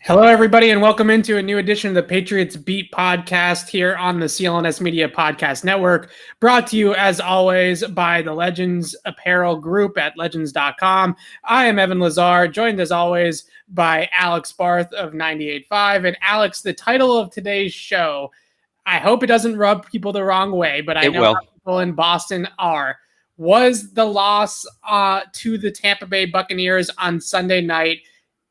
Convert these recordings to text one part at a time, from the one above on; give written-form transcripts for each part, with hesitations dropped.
Hello, everybody, and welcome into a new edition of the Patriots Beat podcast here on the CLNS Media Podcast Network, brought to you, as always, by the Legends Apparel Group at legends.com. I am Evan Lazar, joined, as always, by Alex Barth of 98.5. And, Alex, the title of today's show, I hope it doesn't rub people the wrong way, but I know how people in Boston are, was the loss to the Tampa Bay Buccaneers on Sunday night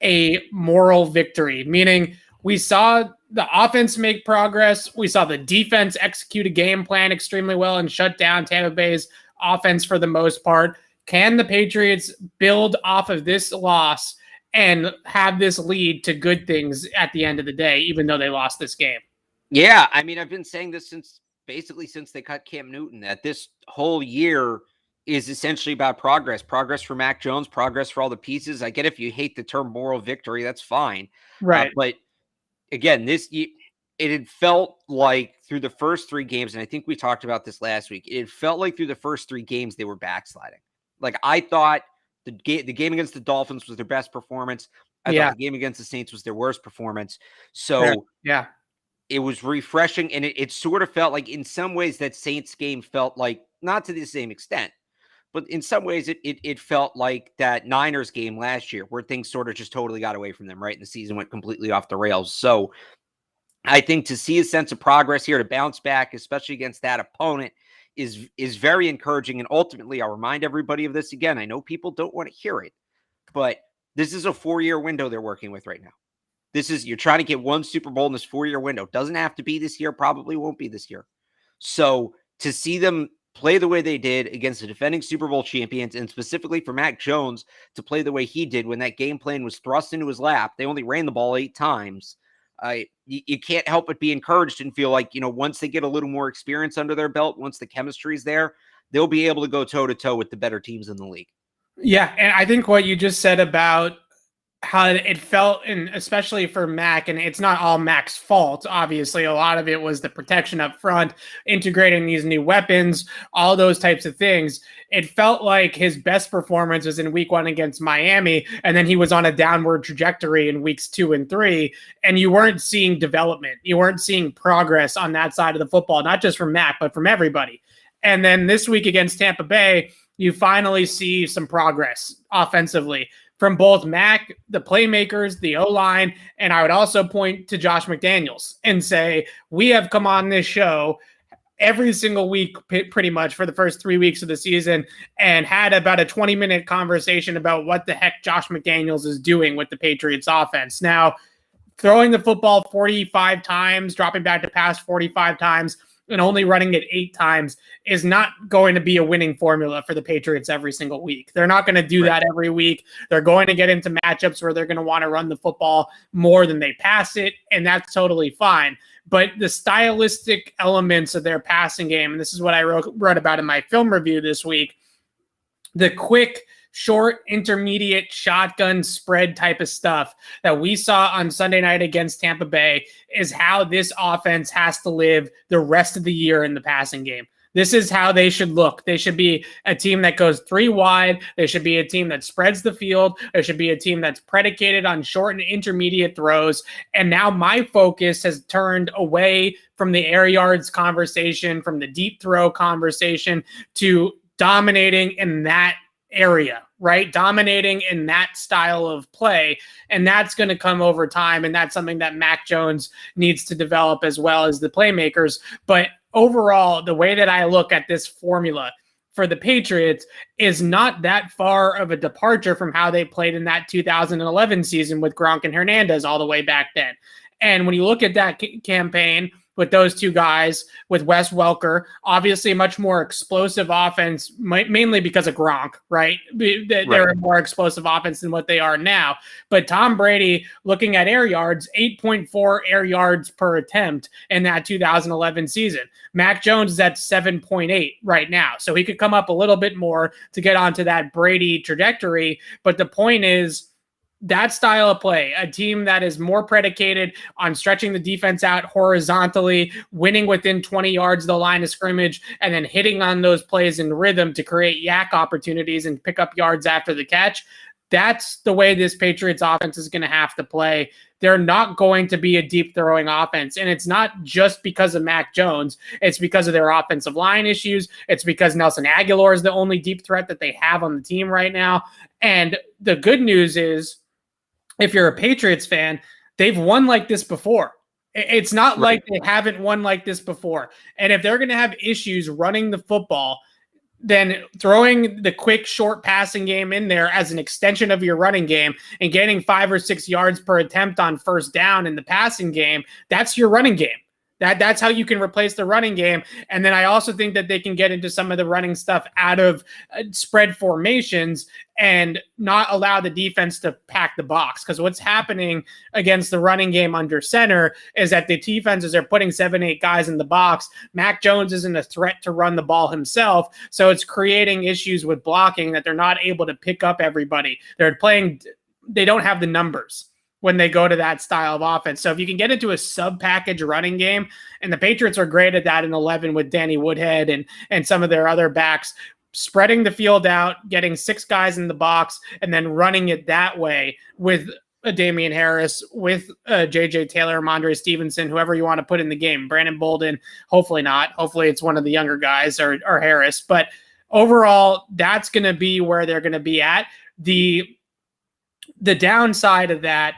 a moral victory? Meaning we saw the offense make progress. We saw the defense execute a game plan extremely well and shut down Tampa Bay's offense for the most part. Can the Patriots build off of this loss and have this lead to good things at the end of the day, even though they lost this game? Yeah, I mean, I've been saying this since they cut Cam Newton, that this whole year is essentially about progress for Mac Jones, progress for all the pieces. I get if you hate the term moral victory, that's fine. Right. But again, it had felt like through the first three games, and I think we talked about this last week, it felt like through the first three games, they were backsliding. Like I thought the game against the Dolphins was their best performance. I thought the game against the Saints was their worst performance. So yeah, it was refreshing. And it sort of felt like in some ways that Saints game felt like, not to the same extent, but in some ways, it felt like that Niners game last year where things sort of just totally got away from them, right? And the season went completely off the rails. So I think to see a sense of progress here, to bounce back, especially against that opponent, is very encouraging. And ultimately, I'll remind everybody of this again. I know people don't want to hear it, but this is a 4-year window they're working with right now. You're trying to get one Super Bowl in this 4-year window. Doesn't have to be this year, probably won't be this year. So to see them play the way they did against the defending Super Bowl champions, and specifically for Mac Jones to play the way he did when that game plan was thrust into his lap. They only ran the ball 8 times. You can't help but be encouraged and feel like, once they get a little more experience under their belt, once the chemistry is there, they'll be able to go toe-to-toe with the better teams in the league. Yeah, and I think what you just said about how it felt, and especially for Mac, and it's not all Mac's fault, obviously. A lot of it was the protection up front, integrating these new weapons, all those types of things. It felt like his best performance was in week 1 against Miami, and then he was on a downward trajectory in weeks 2 and 3, and you weren't seeing development. You weren't seeing progress on that side of the football, not just from Mac, but from everybody. And then this week against Tampa Bay, you finally see some progress offensively from both Mac, the playmakers, the O-line, and I would also point to Josh McDaniels and say, we have come on this show every single week pretty much for the first 3 weeks of the season and had about a 20-minute conversation about what the heck Josh McDaniels is doing with the Patriots offense. Now, throwing the football 45 times, dropping back to pass 45 times, and only running it 8 times is not going to be a winning formula for the Patriots every single week. They're not going to do that every week. They're going to get into matchups where they're going to want to run the football more than they pass it, and that's totally fine. But the stylistic elements of their passing game, and this is what I wrote about in my film review this week, the quick, short, intermediate, shotgun spread type of stuff that we saw on Sunday night against Tampa Bay is how this offense has to live the rest of the year in the passing game. This is how they should look. They should be a team that goes 3 wide. They should be a team that spreads the field. There should be a team that's predicated on short and intermediate throws. And now my focus has turned away from the air yards conversation, from the deep throw conversation, to dominating in that area, right? Dominating in that style of play. And that's going to come over time. And that's something that Mac Jones needs to develop as well as the playmakers. But overall, the way that I look at this formula for the Patriots is not that far of a departure from how they played in that 2011 season with Gronk and Hernandez all the way back then. And when you look at that campaign with those two guys, with Wes Welker, obviously a much more explosive offense, mainly because of Gronk, right? They're a more explosive offense than what they are now. But Tom Brady, looking at air yards, 8.4 air yards per attempt in that 2011 season. Mac Jones is at 7.8 right now. So he could come up a little bit more to get onto that Brady trajectory. But the point is, that style of play, a team that is more predicated on stretching the defense out horizontally, winning within 20 yards of the line of scrimmage, and then hitting on those plays in rhythm to create yak opportunities and pick up yards after the catch. that's the way this Patriots offense is going to have to play. They're not going to be a deep throwing offense. And it's not just because of Mac Jones. It's because of their offensive line issues. It's because Nelson Aguilar is the only deep threat that they have on the team right now. And the good news is, if you're a Patriots fan, they've won like this before. It's not like they haven't won like this before. And if they're going to have issues running the football, then throwing the quick, short passing game in there as an extension of your running game and getting 5 or 6 yards per attempt on first down in the passing game, that's your running game. That's how you can replace the running game. And then I also think that they can get into some of the running stuff out of spread formations and not allow the defense to pack the box. Because what's happening against the running game under center is that the defenses are putting 7-8 guys in the box. Mac Jones isn't a threat to run the ball himself. So it's creating issues with blocking that they're not able to pick up everybody. They don't have the numbers when they go to that style of offense. So if you can get into a sub-package running game, and the Patriots are great at that in 11 with Danny Woodhead and some of their other backs, spreading the field out, getting 6 guys in the box, and then running it that way with Damian Harris, with J.J. Taylor, Mondre Stevenson, whoever you want to put in the game, Brandon Bolden, hopefully not. Hopefully it's one of the younger guys or Harris. But overall, that's going to be where they're going to be at. The downside of that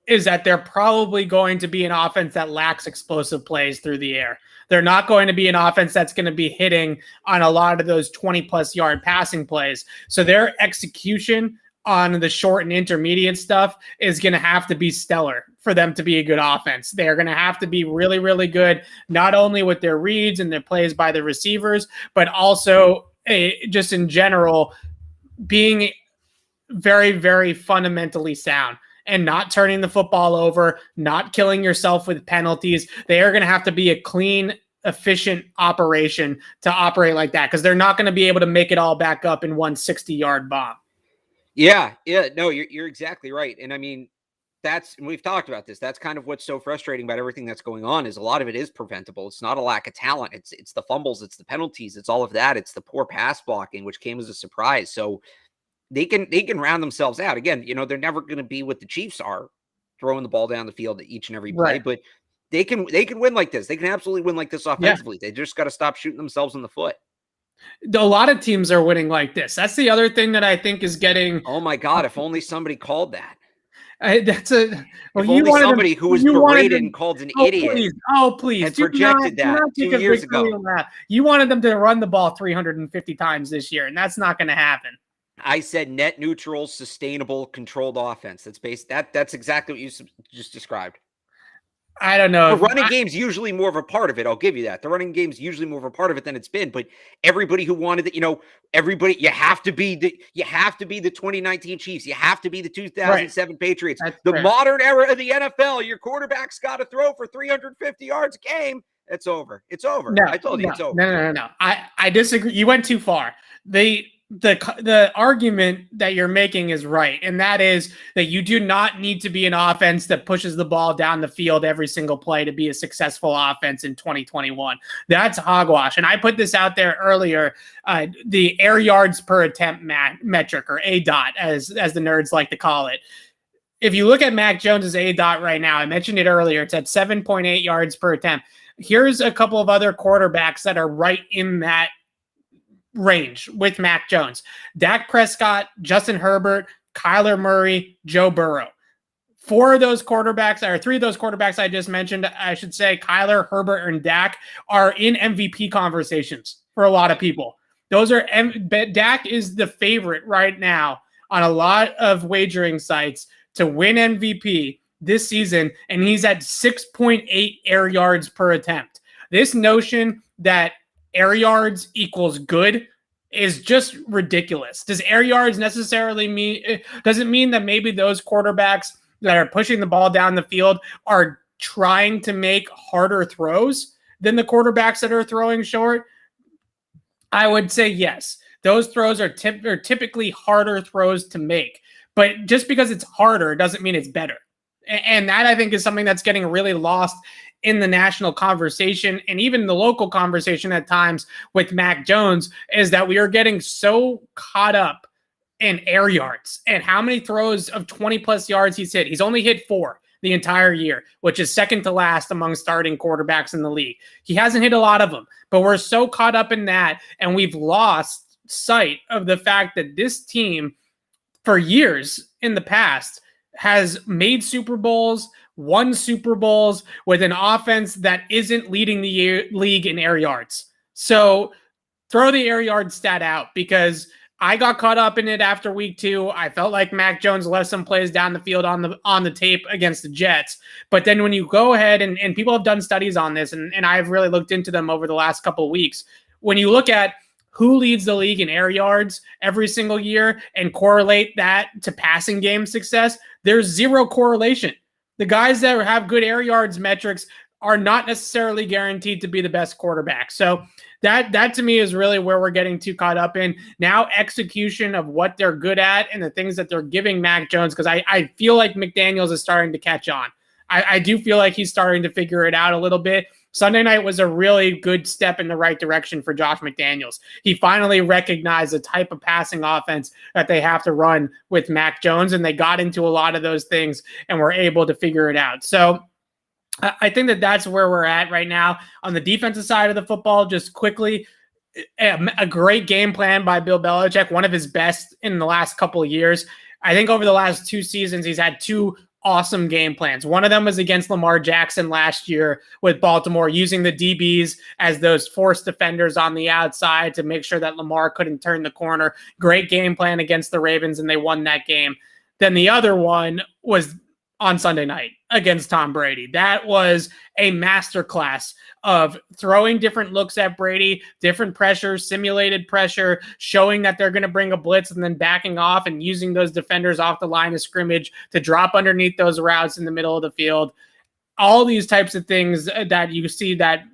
is that they're probably going to be an offense that lacks explosive plays through the air. They're not going to be an offense that's going to be hitting on a lot of those 20-plus yard passing plays. So their execution on the short and intermediate stuff is going to have to be stellar for them to be a good offense. They're going to have to be really, really good, not only with their reads and their plays by the receivers, but also just in general being very, very fundamentally sound and not turning the football over, not killing yourself with penalties. They are going to have to be a clean, efficient operation to operate like that, because they're not going to be able to make it all back up in one 60-yard bomb. Yeah. No, you're exactly right. And I mean, we've talked about this. That's kind of what's so frustrating about everything that's going on, is a lot of it is preventable. It's not a lack of talent. It's the fumbles, it's the penalties, it's all of that. It's the poor pass blocking, which came as a surprise. So they can round themselves out. Again, they're never going to be what the Chiefs are, throwing the ball down the field at each and every play, but they can win like this. They can absolutely win like this offensively. Yeah. They just got to stop shooting themselves in the foot. A lot of teams are winning like this. That's the other thing that I think is getting. Oh my God! If only somebody called that. That's a. Well, if only somebody who was berated and called an idiot. Please! And projected that 2 years ago. You wanted them to run the ball 350 times this year, and that's not going to happen. I said net neutral, sustainable, controlled offense. That's exactly what you just described. I don't know. The running game's usually more of a part of it. I'll give you that. The running game's usually more of a part of it than it's been. But everybody who wanted it, you have to be the 2019 Chiefs. You have to be the 2007 Patriots. That's the modern era of the NFL. Your quarterback's got to throw for 350 yards a game. It's over. It's over. No, I told you it's over. No. I disagree. You went too far. The argument that you're making is right, and that is that you do not need to be an offense that pushes the ball down the field every single play to be a successful offense in 2021. That's hogwash. And I put this out there earlier, the air yards per attempt metric, or ADOT, as the nerds like to call it. If you look at Mac Jones's ADOT right now, I mentioned it earlier, it's at 7.8 yards per attempt. Here's a couple of other quarterbacks that are right in that range with Mac Jones: Dak Prescott, Justin Herbert, Kyler Murray, Joe Burrow. 3 of those quarterbacks I just mentioned, I should say, Kyler, Herbert, and Dak, are in MVP conversations for a lot of people. Dak is the favorite right now on a lot of wagering sites to win MVP this season, and he's at 6.8 air yards per attempt. This notion that air yards equals good is just ridiculous. Does air yards necessarily mean, does it mean that maybe those quarterbacks that are pushing the ball down the field are trying to make harder throws than the quarterbacks that are throwing short? I would say yes. Those throws are typically harder throws to make, but just because it's harder doesn't mean it's better. And that, I think, is something that's getting really lost in the national conversation and even the local conversation at times with Mac Jones, is that we are getting so caught up in air yards and how many throws of 20 plus yards he's hit. He's only hit 4 the entire year, which is second to last among starting quarterbacks in the league. He hasn't hit a lot of them, but we're so caught up in that, and we've lost sight of the fact that this team for years in the past has made Super Bowls, won Super Bowls with an offense that isn't leading the league in air yards. So throw the air yard stat out, because I got caught up in it after week 2. I felt like Mac Jones left some plays down the field on the tape against the Jets. But then when you go ahead and people have done studies on this, and I've really looked into them over the last couple of weeks. When you look at who leads the league in air yards every single year and correlate that to passing game success, there's zero correlation. The guys that have good air yards metrics are not necessarily guaranteed to be the best quarterback. So that to me is really where we're getting too caught up in. Now execution of what they're good at and the things that they're giving Mac Jones, because I feel like McDaniels is starting to catch on. I do feel like he's starting to figure it out a little bit. Sunday night was a really good step in the right direction for Josh McDaniels. He finally recognized the type of passing offense that they have to run with Mac Jones, and they got into a lot of those things and were able to figure it out. So I think that that's where we're at right now. On the defensive side of the football, just quickly, a great game plan by Bill Belichick, one of his best in the last couple of years. I think over the last 2 seasons, he's had 2 awesome game plans. One of them was against Lamar Jackson last year with Baltimore, using the DBs as those forced defenders on the outside to make sure that Lamar couldn't turn the corner. Great game plan against the Ravens, and they won that game. Then the other one was on Sunday night against Tom Brady. That was a masterclass of throwing different looks at Brady, different pressures, simulated pressure, showing that they're going to bring a blitz and then backing off and using those defenders off the line of scrimmage to drop underneath those routes in the middle of the field. All these types of things that you see that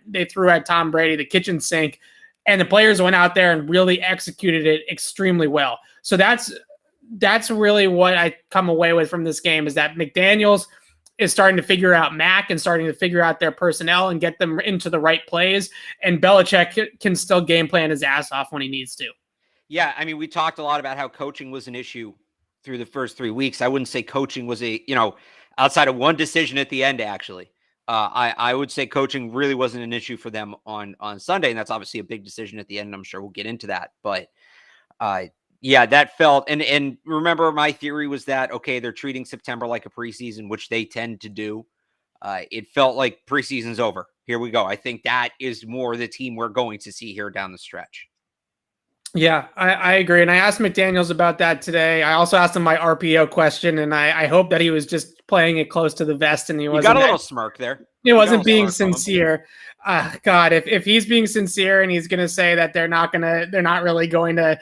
they threw at Tom Brady, the kitchen sink, and the players went out there and really executed it extremely well. So that's really what I come away with from this game, is that McDaniels is starting to figure out Mac and starting to figure out their personnel and get them into the right plays. And Belichick can still game plan his ass off when he needs to. Yeah, I mean, we talked a lot about how coaching was an issue through the first 3 weeks. I wouldn't say coaching was outside of one decision at the end, actually. I would say coaching really wasn't an issue for them on Sunday, and that's obviously a big decision at the end. I'm sure we'll get into that. But yeah, that felt, and remember, my theory was that, okay, they're treating September like a preseason, which they tend to do. It felt like preseason's over. Here we go. I think that is more the team we're going to see here down the stretch. Yeah, I agree. And I asked McDaniels about that today. I also asked him my RPO question, and I hope that he was just playing it close to the vest and he wasn't. You got a little smirk there. He wasn't being sincere. God, if he's being sincere and he's going to say that they're not really going to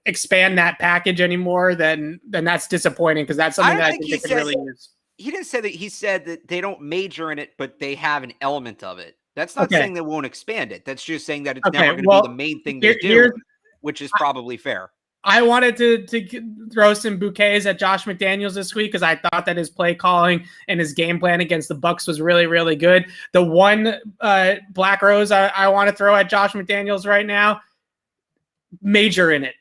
expand that package anymore, then that's disappointing, because that's something that I think they could really use. He didn't say that. He said that they don't major in it, but they have an element of it. That's not saying they won't expand it. That's just saying that it's never going to be the main thing they do, which is probably fair. I wanted to throw some bouquets at Josh McDaniels this week, because I thought that his play calling and his game plan against the Bucs was really, really good. The one black rose I want to throw at Josh McDaniels right now: major in it.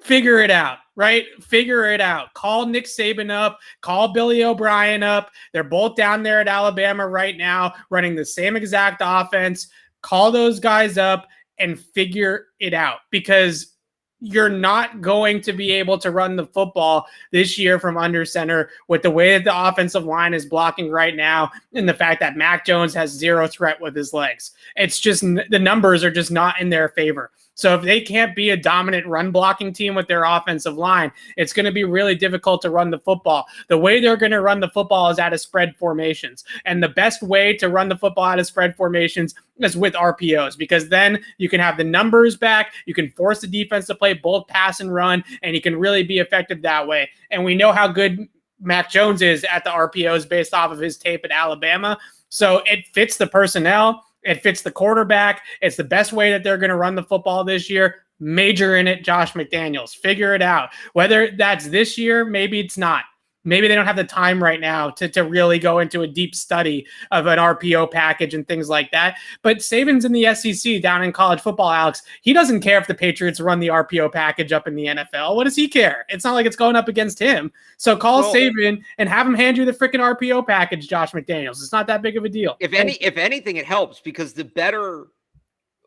Figure it out, right? Figure it out. Call Nick Saban up. Call Billy O'Brien up. They're both down there at Alabama right now, running the same exact offense. Call those guys up and figure it out, because you're not going to be able to run the football this year from under center with the way that the offensive line is blocking right now, and the fact that Mac Jones has zero threat with his legs. It's just, the numbers are just not in their favor. So if they can't be a dominant run blocking team with their offensive line, it's going to be really difficult to run the football. The way they're going to run the football is out of spread formations. And the best way to run the football out of spread formations is with RPOs, because then you can have the numbers back. You can force the defense to play both pass and run, and you can really be effective that way. And we know how good Mac Jones is at the RPOs based off of his tape at Alabama. So it fits the personnel. It fits the quarterback. It's the best way that they're going to run the football this year. Major in it, Josh McDaniels. Figure it out. Whether that's this year, maybe it's not. Maybe they don't have the time right now to really go into a deep study of an RPO package and things like that. But Saban's in the SEC down in college football, Alex. He doesn't care if the Patriots run the RPO package up in the NFL. What does he care? It's not like it's going up against him. So call Saban and have him hand you the freaking RPO package, Josh McDaniels. It's not that big of a deal. If anything, it helps because the better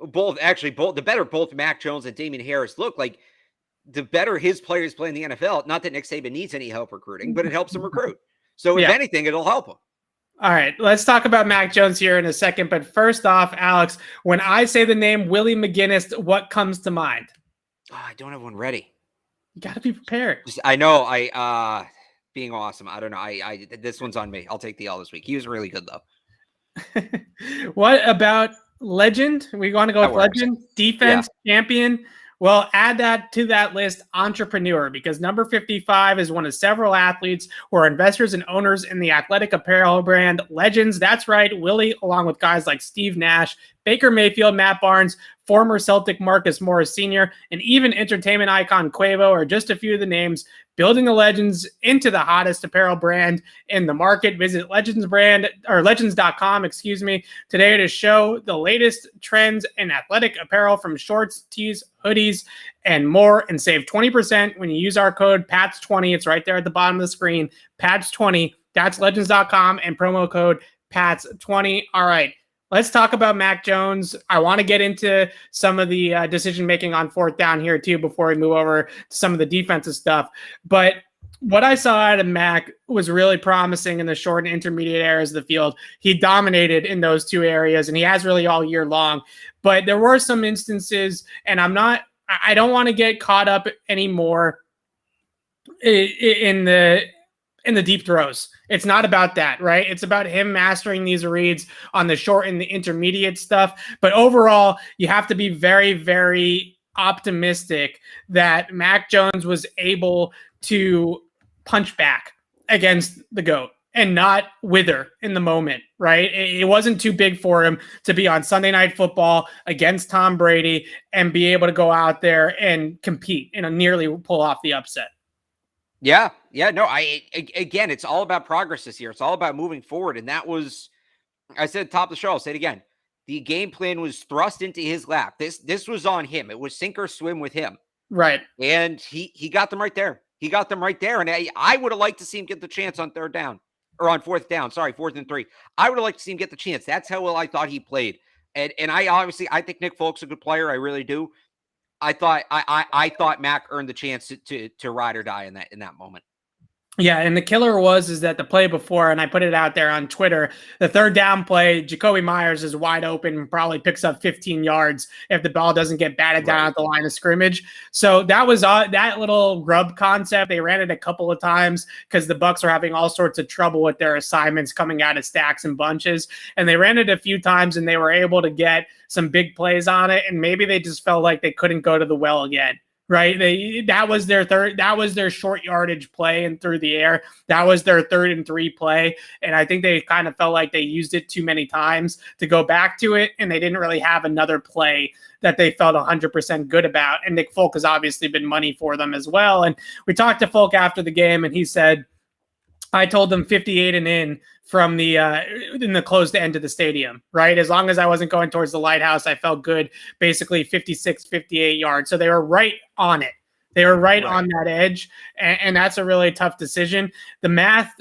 both Mac Jones and Damian Harris look, like the better his players play in the NFL. Not that Nick Saban needs any help recruiting, but it helps him recruit. So if anything, it'll help him. All right, let's talk about Mac Jones here in a second. But first off, Alex, when I say the name Willie McGinnis, what comes to mind? Oh, I don't have one ready. You got to be prepared. I know. Being awesome. I don't know. This one's on me. I'll take the L this week. He was really good though. What about legend? We want to go with legend, defense, champion. Well, add that to that list, entrepreneur, because number 55 is one of several athletes who are investors and owners in the athletic apparel brand Legends. That's right, Willie, along with guys like Steve Nash, Baker Mayfield, Matt Barnes, former Celtic Marcus Morris Sr., and even entertainment icon Quavo are just a few of the names building the Legends into the hottest apparel brand in the market. Visit legends.com, today to show the latest trends in athletic apparel from shorts, tees, hoodies, and more, and save 20% when you use our code PATS20. It's right there at the bottom of the screen, PATS20. That's legends.com and promo code PATS20. All right. Let's talk about Mac Jones. I want to get into some of the decision-making on fourth down here, too, before we move over to some of the defensive stuff. But what I saw out of Mac was really promising in the short and intermediate areas of the field. He dominated in those two areas, and he has really all year long. But there were some instances, and I don't want to get caught up anymore in the deep throws. It's not about that, right? It's about him mastering these reads on the short and the intermediate stuff. But overall, you have to be very, very optimistic that Mac Jones was able to punch back against the GOAT and not wither in the moment, right? It wasn't too big for him to be on Sunday Night Football against Tom Brady and be able to go out there and compete and nearly pull off the upset. Yeah. No, again, it's all about progress this year. It's all about moving forward. And that was, I said at the top of the show, I'll say it again. The game plan was thrust into his lap. This was on him. It was sink or swim with him. Right. And he got them right there. He got them right there. And I would have liked to see him get the chance on third down or on fourth down. Sorry, 4th and 3. I would have liked to see him get the chance. That's how well I thought he played. And I think Nick Folk's a good player. I really do. I thought Mac earned the chance to ride or die in that moment. Yeah, and the killer is that the play before, and I put it out there on Twitter, the third down play, Jacoby Myers is wide open and probably picks up 15 yards if the ball doesn't get batted down at the line of scrimmage. So that was that little rub concept. They ran it a couple of times because the Bucs are having all sorts of trouble with their assignments coming out of stacks and bunches. And they ran it a few times, and they were able to get some big plays on it. And maybe they just felt like they couldn't go to the well again. Right. That was their short yardage play and through the air. That was their 3rd and 3 play. And I think they kind of felt like they used it too many times to go back to it. And they didn't really have another play that they felt 100% good about. And Nick Folk has obviously been money for them as well. And we talked to Folk after the game, and he said, I told them 58 and in from the in the closed end of the stadium, right? As long as I wasn't going towards the lighthouse, I felt good, basically 56, 58 yards. So they were right on it. They were right on that edge, and that's a really tough decision. The math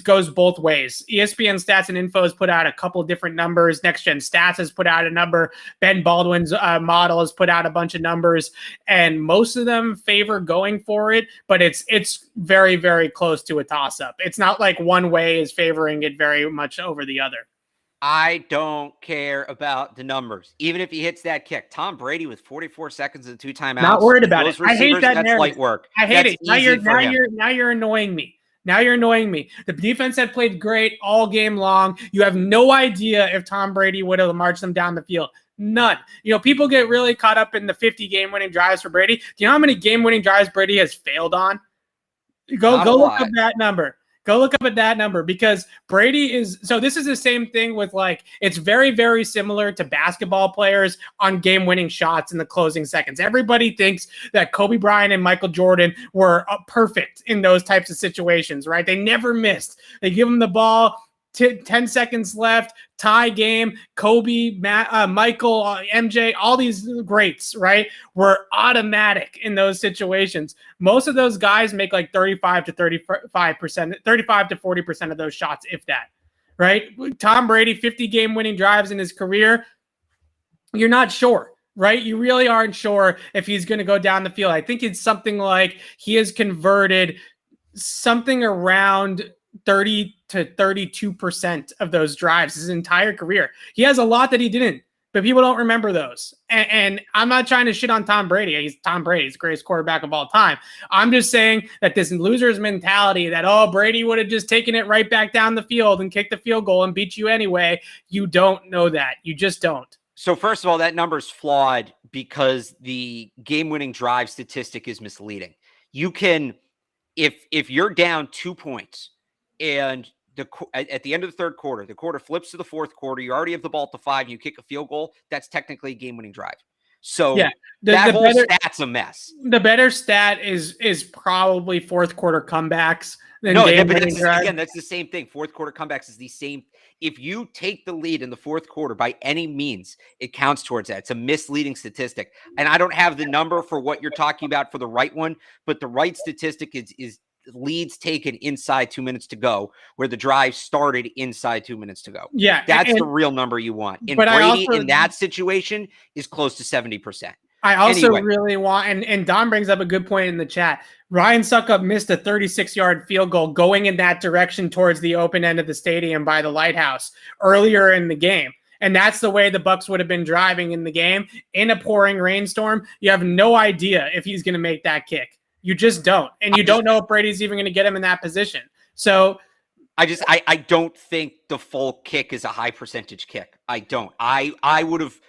goes both ways. ESPN Stats and Info has put out a couple different numbers. Next Gen Stats has put out a number. Ben Baldwin's model has put out a bunch of numbers, and most of them favor going for it, but it's very, very close to a toss-up. It's not like one way is favoring it very much over the other. I don't care about the numbers. Even if he hits that kick, Tom Brady with 44 seconds and 2 timeouts. Not worried about it. I hate that narrative. That's light work. I hate it. Now you're annoying me. Now you're annoying me. The defense had played great all game long. You have no idea if Tom Brady would have marched them down the field. None. People get really caught up in the 50 game-winning drives for Brady. Do you know how many game-winning drives Brady has failed on? Go look up that number. Go look up at that number, because Brady is, so this is the same thing with, like, it's very, very similar to basketball players on game-winning shots in the closing seconds. Everybody thinks that Kobe Bryant and Michael Jordan were perfect in those types of situations, right? They never missed. They give them the ball, 10 seconds left, tie game. Kobe, Michael, MJ, all these greats, right, were automatic in those situations. Most of those guys make like 35 to 35%, 35 to 40% of those shots, if that, right? Tom Brady, 50 game winning drives in his career. You're not sure, right? You really aren't sure if he's going to go down the field. I think it's something like he has converted something around 30 to 32% of those drives his entire career. He has a lot that he didn't, but people don't remember those. And I'm not trying to shit on Tom Brady. He's Tom Brady. He's the greatest quarterback of all time. I'm just saying that this loser's mentality that, oh, Brady would have just taken it right back down the field and kicked the field goal and beat you anyway. You don't know that. You just don't. So first of all, that number's flawed because the game-winning drive statistic is misleading. You can, if you're down 2 points and at the end of the third quarter, the quarter flips to the fourth quarter, you already have the ball to 5, and you kick a field goal, that's technically a game-winning drive. So yeah, that whole stat's a mess. The better stat is probably fourth quarter comebacks. No, but that's the same thing. Fourth quarter comebacks is the same. If you take the lead in the fourth quarter by any means, it counts towards that. It's a misleading statistic. And I don't have the number for what you're talking about for the right one, but the right statistic is leads taken inside 2 minutes to go, where the drive started inside 2 minutes to go. Yeah. That's the real number you want. And Brady in that situation is close to 70%. I also really want, and Don brings up a good point in the chat. Ryan Suckup missed a 36-yard field goal going in that direction towards the open end of the stadium by the lighthouse earlier in the game. And that's the way the Bucs would have been driving in the game in a pouring rainstorm. You have no idea if he's going to make that kick. You just don't. And you don't know if Brady's even going to get him in that position. So I don't think the full kick is a high percentage kick. I don't. I would have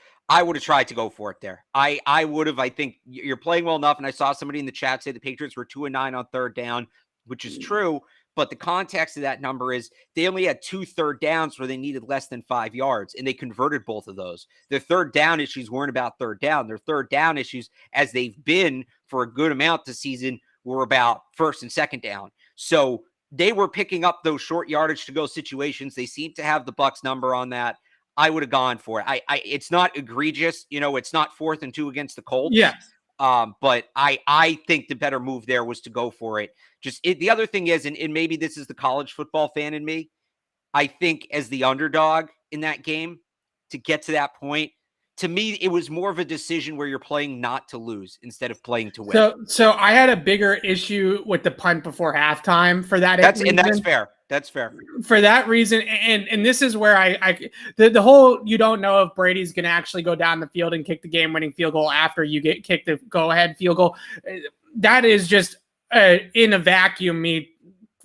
tried to go for it there. I would have. I think you're playing well enough. And I saw somebody in the chat say the Patriots were 2-9 on third down, which is true. But the context of that number is they only had 2 third downs where they needed less than 5 yards, and they converted both of those. Their third down issues weren't about third down. Their third down issues, as they've been for a good amount this season, were about first and second down. So they were picking up those short yardage to go situations. They seem to have the Bucs number on that. I would have gone for it. It's not egregious. It's not 4th and 2 against the Colts. Yeah. But I think the better move there was to go for it. The other thing is, and maybe this is the college football fan in me, I think as the underdog in that game, to get to that point, to me, it was more of a decision where you're playing not to lose instead of playing to win. So I had a bigger issue with the punt before halftime for that. And that's fair. That's fair. For that reason, and this is where the whole, you don't know if Brady's going to actually go down the field and kick the game-winning field goal after you get kicked the go-ahead field goal. That is just in a vacuum, me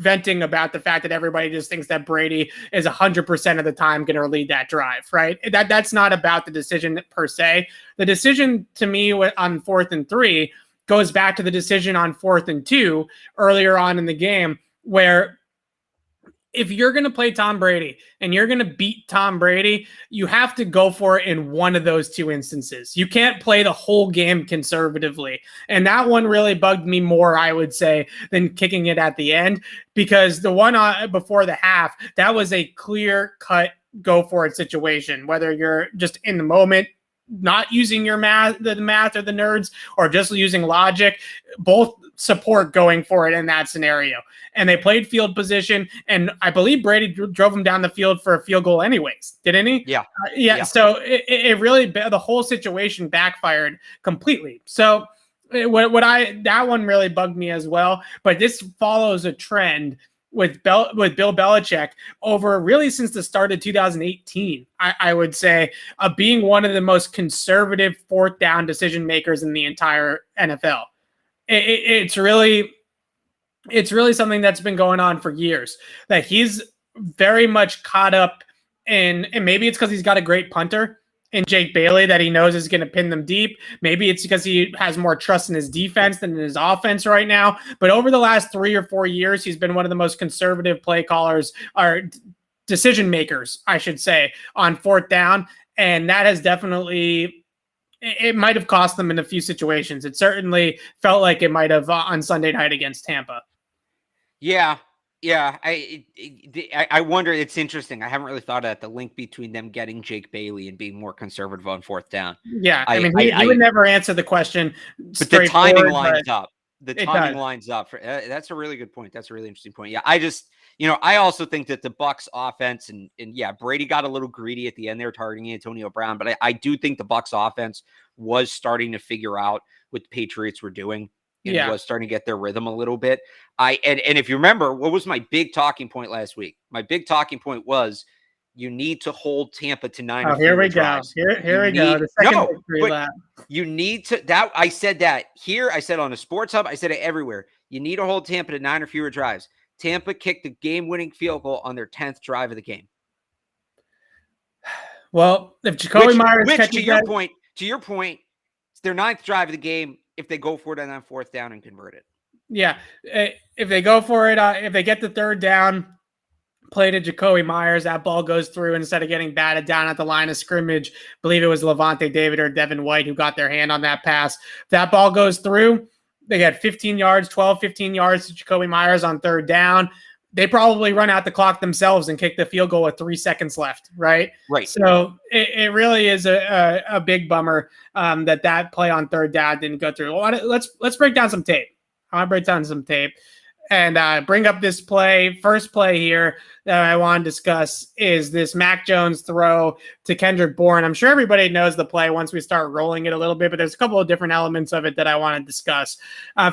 venting about the fact that everybody just thinks that Brady is 100% of the time going to lead that drive, right? That's not about the decision per se. The decision to me on 4th and 3 goes back to the decision on 4th and 2 earlier on in the game, where if you're going to play Tom Brady and you're going to beat Tom Brady, you have to go for it in one of those 2 instances. You can't play the whole game conservatively. And that one really bugged me more, I would say, than kicking it at the end, because the one before the half, that was a clear-cut go-for-it situation, whether you're just in the moment, not using the math or the nerds, or just using logic. Both support going for it in that scenario. And they played field position, and I believe Brady drove him down the field for a field goal anyways, didn't he? Yeah. Yeah. So it really, the whole situation backfired completely. So that one really bugged me as well. But this follows a trend with Bill Belichick over really since the start of 2018, I would say, being one of the most conservative 4th down decision makers in the entire NFL. It's really something that's been going on for years, that he's very much caught up in, and maybe it's because he's got a great punter. in Jake Bailey that he knows is going to pin them deep. Maybe it's because he has more trust in his defense than in his offense right now. But over the last 3 or 4 years, he's been one of the most conservative play callers or decision makers, I should say, on fourth down. And that has definitely, it might have cost them in a few situations. It certainly felt like it might have on Sunday night against Tampa. Yeah. I wonder. It's interesting. I haven't really thought of that, the link between them getting Jake Bailey and being more conservative on fourth down. Yeah, I mean, he would never answer the question. But the timing lines up. The timing does. lines up. That's a really good point. That's a really interesting point. Yeah, I also think that the Bucs offense and yeah, Brady got a little greedy at the end there targeting Antonio Brown, but I do think the Bucs offense was starting to figure out what the Patriots were doing. And was starting to get their rhythm a little bit. And if you remember, what was my big talking point last week? My big talking point was you need to hold Tampa to 9. Oh, here we go. Here we go. The second victory lap. You need to that. I said that here. I said on the Sports Hub. I said it everywhere. You need to hold Tampa to 9 or fewer drives. Tampa kicked the game-winning field goal on their 10th drive of the game. Well, if Jacoby Myers, to your point, it's their 9th drive of the game. If they go for it on fourth down and convert it. Yeah. If they go for it, if they get the third down, play to Jacoby Myers, that ball goes through instead of getting batted down at the line of scrimmage. I believe it was Levante David or Devin White who got their hand on that pass. If that ball goes through, they got 15 yards to Jacoby Myers on third down. They probably run out the clock themselves and kick the field goal with 3 seconds left, right? Right. So it really is a big bummer that play on third down didn't go through. Well, let's break down some tape. I want to break down some tape and bring up this play. First play here that I want to discuss is this Mac Jones throw to Kendrick Bourne. I'm sure everybody knows the play once we start rolling it a little bit, but there's a couple of different elements of it that I want to discuss.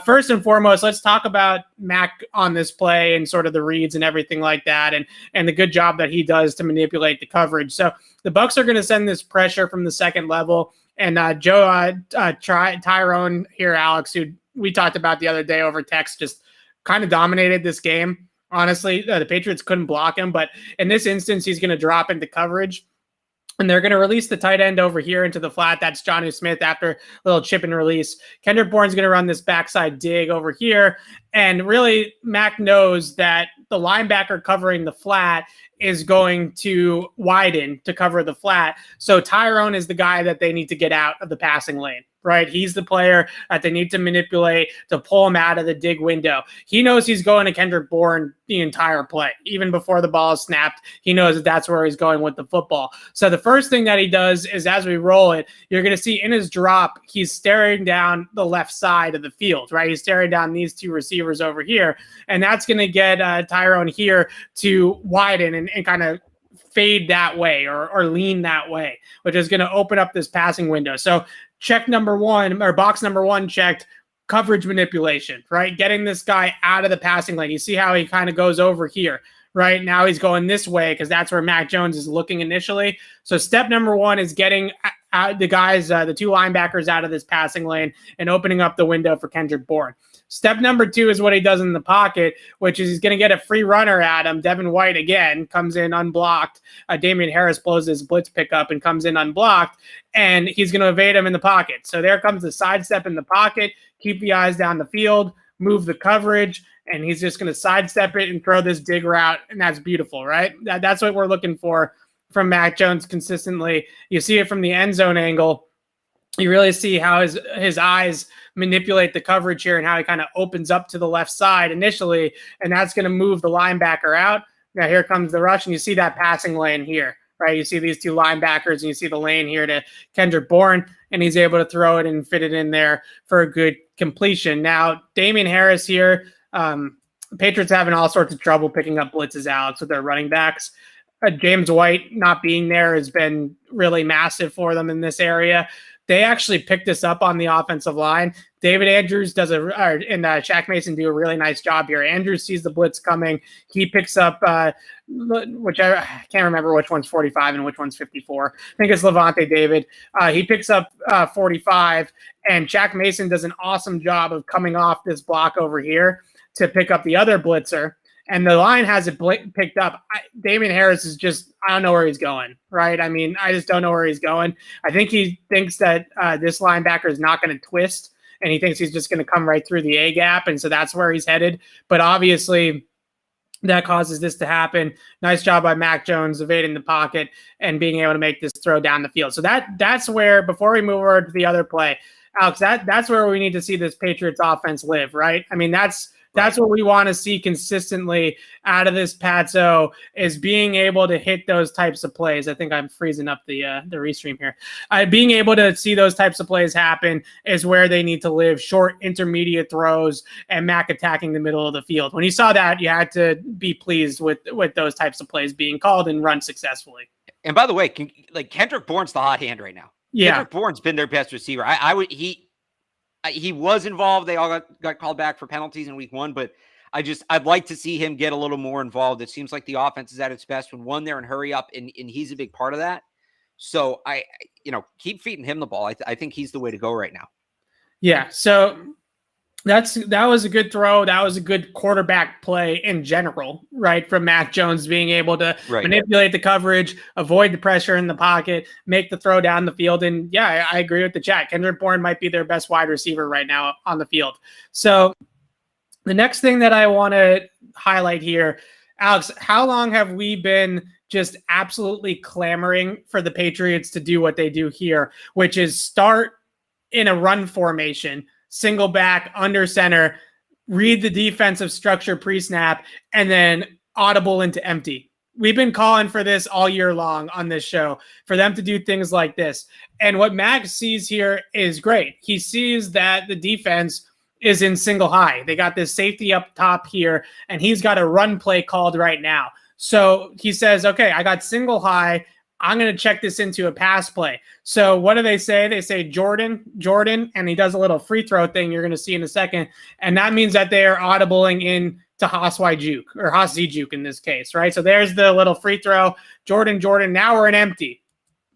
First and foremost, let's talk about Mac on this play and sort of the reads and everything like that, and the good job that he does to manipulate the coverage. So the Bucs are going to send this pressure from the second level, and Tyrone here, Alex, who we talked about the other day over text, just kind of dominated this game. Honestly, the Patriots couldn't block him, but in this instance, he's going to drop into coverage. And they're going to release the tight end over here into the flat. That's Jonnu Smith after a little chip and release. Kendrick Bourne's going to run this backside dig over here. And really, Mac knows that the linebacker covering the flat is going to widen to cover the flat. So Tyrone is the guy that they need to get out of the passing lane, right? He's the player that they need to manipulate to pull him out of the dig window. He knows he's going to Kendrick Bourne the entire play. Even before the ball is snapped, he knows that that's where he's going with the football. So the first thing that he does is as we roll it, you're going to see in his drop, he's staring down the left side of the field, right? He's staring down these two receivers over here. And that's going to get Tyrone here to widen and kind of fade that way or lean that way, which is going to open up this passing window. So check number one, or box number one checked, coverage manipulation, right? Getting this guy out of the passing lane. You see how he kind of goes over here, right? Now he's going this way because that's where Mac Jones is looking initially. So step number one is getting the guys, the two linebackers out of this passing lane and opening up the window for Kendrick Bourne. Step number two is what he does in the pocket, which is he's going to get a free runner at him. Devin White, again, comes in unblocked. Damian Harris blows his blitz pickup and comes in unblocked, and he's going to evade him in the pocket. So there comes the sidestep in the pocket, keep the eyes down the field, move the coverage, and he's just going to sidestep it and throw this dig route, and that's beautiful, right? That's what we're looking for from Mac Jones consistently. You see it from the end zone angle. You really see how his eyes manipulate the coverage here and how he kind of opens up to the left side initially, and that's going to move the linebacker out. Now here comes the rush, and you see that passing lane here, right? You see these two linebackers, and you see the lane here to Kendrick Bourne, and he's able to throw it and fit it in there for a good completion. Now, Damian Harris here, Patriots having all sorts of trouble picking up blitzes, Alex, with their running backs. James White not being there has been really massive for them in this area. They actually picked this up on the offensive line. David Andrews and Shaq Mason do a really nice job here. Andrews sees the blitz coming. He picks up, which I can't remember which one's 45 and which one's 54. I think it's Levante David. He picks up 45, and Shaq Mason does an awesome job of coming off this block over here to pick up the other blitzer. and the line has it picked up. Damian Harris is just, I don't know where he's going, right? I mean, I just don't know where he's going. I think he thinks that this linebacker is not going to twist, and he thinks he's just going to come right through the A gap, and so that's where he's headed. But obviously, that causes this to happen. Nice job by Mac Jones evading the pocket and being able to make this throw down the field. So that's where, before we move over to the other play, Alex, that's where we need to see this Patriots offense live, right? I mean, that's what we want to see consistently out of this Patso, is being able to hit those types of plays. I think I'm freezing up the restream here. Being able to see those types of plays happen is where they need to live. Short, intermediate throws, and Mac attacking the middle of the field. When you saw that, you had to be pleased with those types of plays being called and run successfully. And by the way, Kendrick Bourne's the hot hand right now. Yeah, Kendrick Bourne's been their best receiver. He was involved. They all got called back for penalties in week 1, but I'd like to see him get a little more involved. It seems like the offense is at its best when one there and hurry up, and he's a big part of that. So keep feeding him the ball. I think he's the way to go right now. Yeah. So that was a good throw. That was a good quarterback play in general, right? From Mac Jones being able to manipulate the coverage, avoid the pressure in the pocket, make the throw down the field. And yeah, I agree with the chat. Kendrick Bourne might be their best wide receiver right now on the field. So the next thing that I want to highlight here, Alex, how long have we been just absolutely clamoring for the Patriots to do what they do here, which is start in a run formation, single back, under center, read the defensive structure pre-snap, and then audible into empty. We've been calling for this all year long on this show, for them to do things like this. And what Max sees here is great. He sees that the defense is in single high. They got this safety up top here, and he's got a run play called right now. So he says, okay, I got single high. I'm going to check this into a pass play. So what do they say? They say Jordan, and he does a little free throw thing you're going to see in a second. And that means that they are audibling in to Haas Juke, or Haas Juke in this case, right? So there's the little free throw. Jordan. Now we're in empty.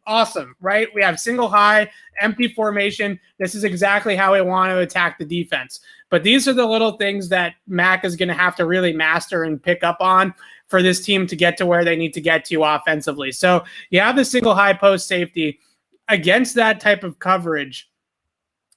Awesome, right? We have single high, empty formation. This is exactly how we want to attack the defense. But these are the little things that Mac is going to have to really master and pick up on for this team to get to where they need to get to offensively. So you have the single high post safety against that type of coverage.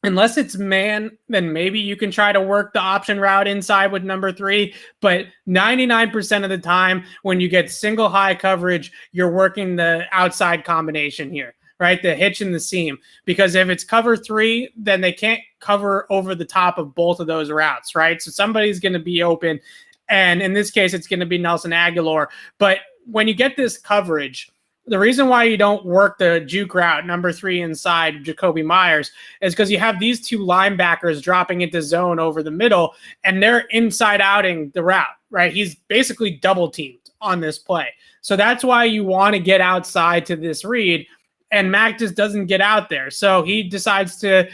Unless it's man, then maybe you can try to work the option route inside with number 3. But 99% of the time, when you get single high coverage, you're working the outside combination here, right? The hitch and the seam. Because if it's cover 3, then they can't cover over the top of both of those routes, right? So somebody's going to be open. And in this case, it's going to be Nelson Aguilar. But when you get this coverage, the reason why you don't work the juke route, number 3 inside Jacoby Myers, is because you have these 2 linebackers dropping into zone over the middle, and they're inside outing the route, right? He's basically double teamed on this play. So that's why you want to get outside to this read, and Mac just doesn't get out there. So he decides to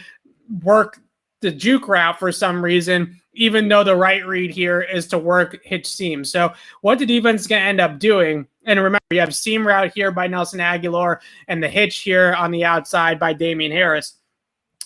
work the juke route for some reason, even though the right read here is to work hitch seam. So what the defense is going to end up doing, and remember, you have seam route here by Nelson Aguilar and the hitch here on the outside by Damian Harris.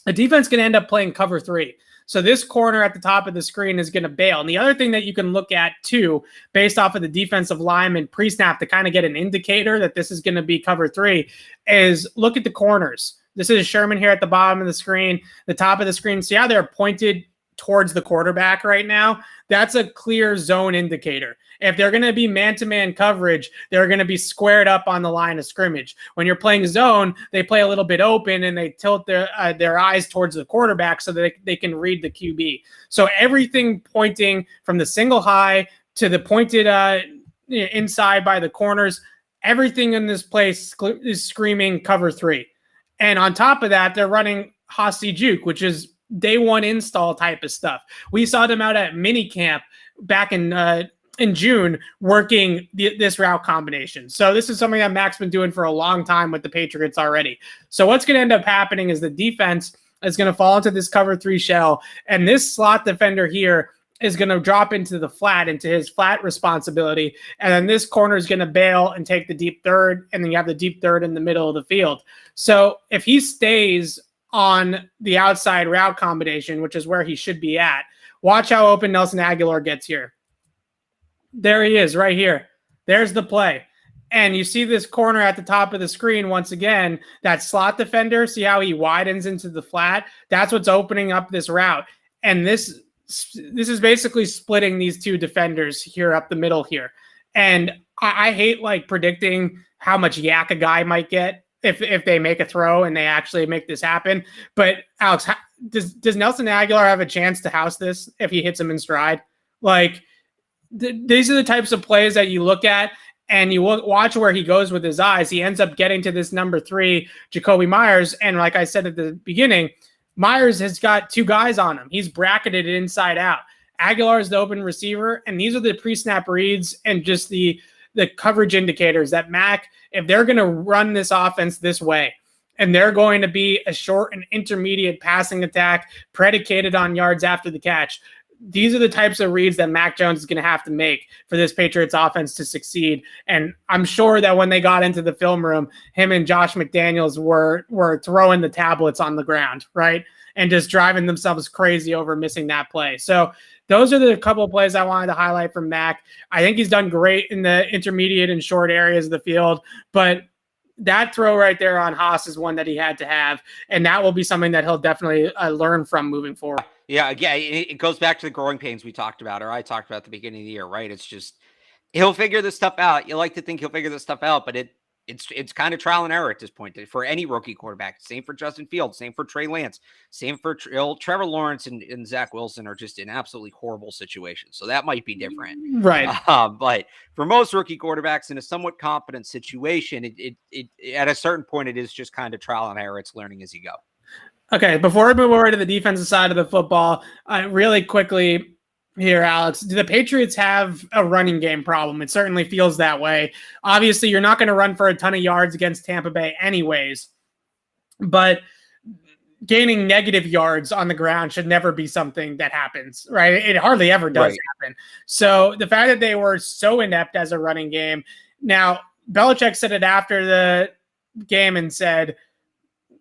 The defense is going to end up playing cover 3. So this corner at the top of the screen is going to bail. And the other thing that you can look at too, based off of the defensive lineman pre-snap to kind of get an indicator that this is going to be cover 3, is look at the corners. This is Sherman here at the bottom of the screen, the top of the screen. See how they're pointed towards the quarterback right now? That's a clear zone indicator. If they're going to be man-to-man coverage, they're going to be squared up on the line of scrimmage. When you're playing zone, they play a little bit open and they tilt their eyes towards the quarterback so that they can read the QB. So everything pointing from the single high to the pointed inside by the corners, everything in this place is screaming cover 3. And on top of that, they're running Hossie Juke, which is day one install type of stuff. We saw them out at minicamp back in June working this route combination. So this is something that Mac's been doing for a long time with the Patriots already. So what's going to end up happening is the defense is going to fall into this cover 3 shell, and this slot defender here is going to drop into the flat, into his flat responsibility. And then this corner is going to bail and take the deep third. And then you have the deep third in the middle of the field. So if he stays on the outside route combination, which is where he should be at, watch how open Nelson Aguilar gets here. There he is right here. There's the play. And you see this corner at the top of the screen once again, that slot defender. See how he widens into the flat? That's what's opening up this route. And this is basically splitting these two defenders here up the middle here. And I hate like predicting how much yak a guy might get if they make a throw and they actually make this happen. But Alex, does Nelson Aguilar have a chance to house this if he hits him in stride? Like, these are the types of plays that you look at and you watch where he goes with his eyes. He ends up getting to this number 3, Jacoby Myers. And like I said at the beginning, Myers has got 2 guys on him. He's bracketed inside out. Aguilar is the open receiver. And these are the pre-snap reads and just the coverage indicators that Mac, if they're going to run this offense this way, and they're going to be a short and intermediate passing attack predicated on yards after the catch, these are the types of reads that Mac Jones is going to have to make for this Patriots offense to succeed. And I'm sure that when they got into the film room, him and Josh McDaniels were throwing the tablets on the ground, right? And just driving themselves crazy over missing that play. So those are the couple of plays I wanted to highlight from Mac. I think he's done great in the intermediate and short areas of the field, but that throw right there on Haas is one that he had to have, and that will be something that he'll definitely learn from moving forward. Yeah, again, it goes back to the growing pains we talked about, or I talked about at the beginning of the year, right? It's just he'll figure this stuff out. You like to think he'll figure this stuff out, but it's kind of trial and error at this point for any rookie quarterback. Same for Justin Fields, same for Trey Lance, same for Trevor Lawrence and Zach Wilson are just in absolutely horrible situations. So that might be different, right? But for most rookie quarterbacks in a somewhat competent situation, it at a certain point it is just kind of trial and error. It's learning as you go. Okay, before we move over to the defensive side of the football, really quickly here, Alex, do the Patriots have a running game problem? It certainly feels that way. Obviously, you're not going to run for a ton of yards against Tampa Bay anyways, but gaining negative yards on the ground should never be something that happens, right? It hardly ever does happen. So the fact that they were so inept as a running game. Now, Belichick said it after the game and said,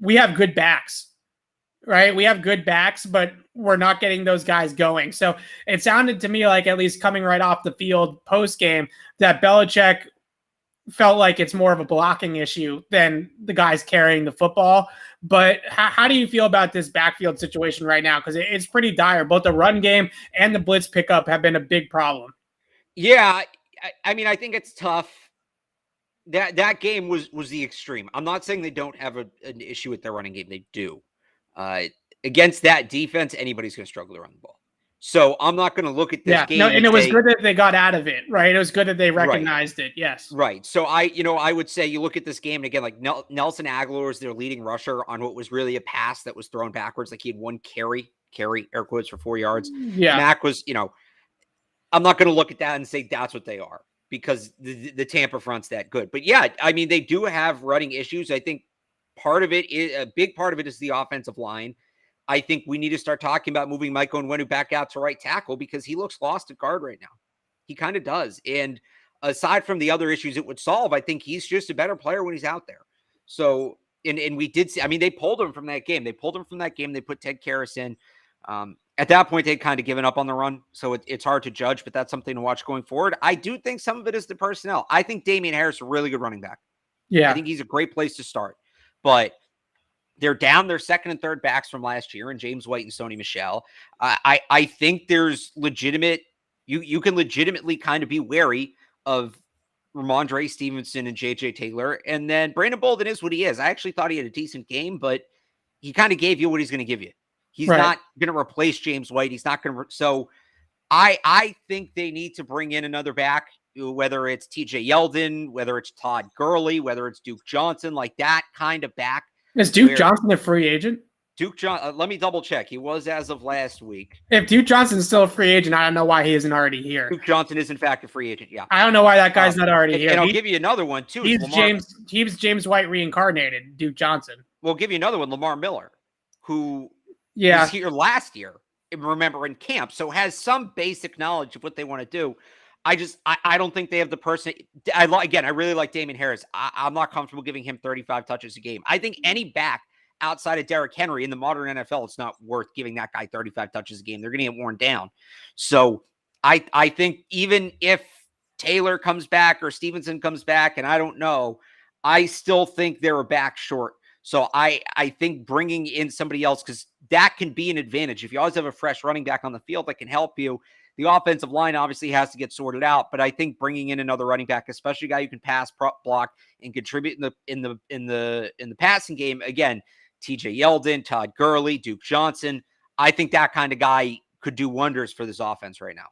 we have good backs. Right. We have good backs, but we're not getting those guys going. So it sounded to me like, at least coming right off the field post game, that Belichick felt like it's more of a blocking issue than the guys carrying the football. But how do you feel about this backfield situation right now? Because it's pretty dire. Both the run game and the blitz pickup have been a big problem. Yeah. I mean, I think it's tough. That game was the extreme. I'm not saying they don't have an issue with their running game. They do. Against that defense, anybody's going to struggle to run the ball. So I'm not going to look at this game. No, and it was good that they got out of it, right? It was good that they recognized it. Yes. Right. So I would say you look at this game and again, like Nelson Aguilar is their leading rusher on what was really a pass that was thrown backwards. Like he had one carry air quotes for 4 yards. Yeah. Mac was, I'm not going to look at that and say that's what they are because the Tampa front's that good. But yeah, I mean, they do have running issues. I think a big part of it is the offensive line. I think we need to start talking about moving Mike Onwenu back out to right tackle because he looks lost at guard right now. He kind of does. And aside from the other issues it would solve, I think he's just a better player when he's out there. So, and we did see, I mean, they pulled him from that game. They put Ted Karras in. At that point, they'd kind of given up on the run. So it's hard to judge, but that's something to watch going forward. I do think some of it is the personnel. I think Damian Harris is a really good running back. Yeah. I think he's a great place to start. But they're down their second and third backs from last year, and James White and Sony Michel. I think there's legitimate. You can legitimately kind of be wary of Ramondre Stevenson and JJ Taylor, and then Brandon Bolden is what he is. I actually thought he had a decent game, but he kind of gave you what he's going to give you. He's not going to replace James White. He's not going to. So I think they need to bring in another back, whether it's TJ Yeldon, whether it's Todd Gurley, whether it's Duke Johnson, like that kind of back. Is Duke Johnson a free agent? Let me double check. He was as of last week. If Duke Johnson's still a free agent, I don't know why he isn't already here. Duke Johnson is in fact a free agent. Yeah. I don't know why that guy's not already here. And I'll give you another one too. He's James White reincarnated, Duke Johnson. We'll give you another one, Lamar Miller, who was here last year, remember, in camp. So has some basic knowledge of what they want to do. I don't think they have the person. I really like Damian Harris. I'm not comfortable giving him 35 touches a game. I think any back outside of Derrick Henry in the modern NFL, it's not worth giving that guy 35 touches a game. They're going to get worn down. So I think even if Taylor comes back or Stevenson comes back, and I don't know, I still think they're a back short. So I think bringing in somebody else, because that can be an advantage. If you always have a fresh running back on the field that can help you, the offensive line obviously has to get sorted out. But I think bringing in another running back, especially a guy who can pass, block, and contribute in the passing game, again, TJ Yeldon, Todd Gurley, Duke Johnson, I think that kind of guy could do wonders for this offense right now.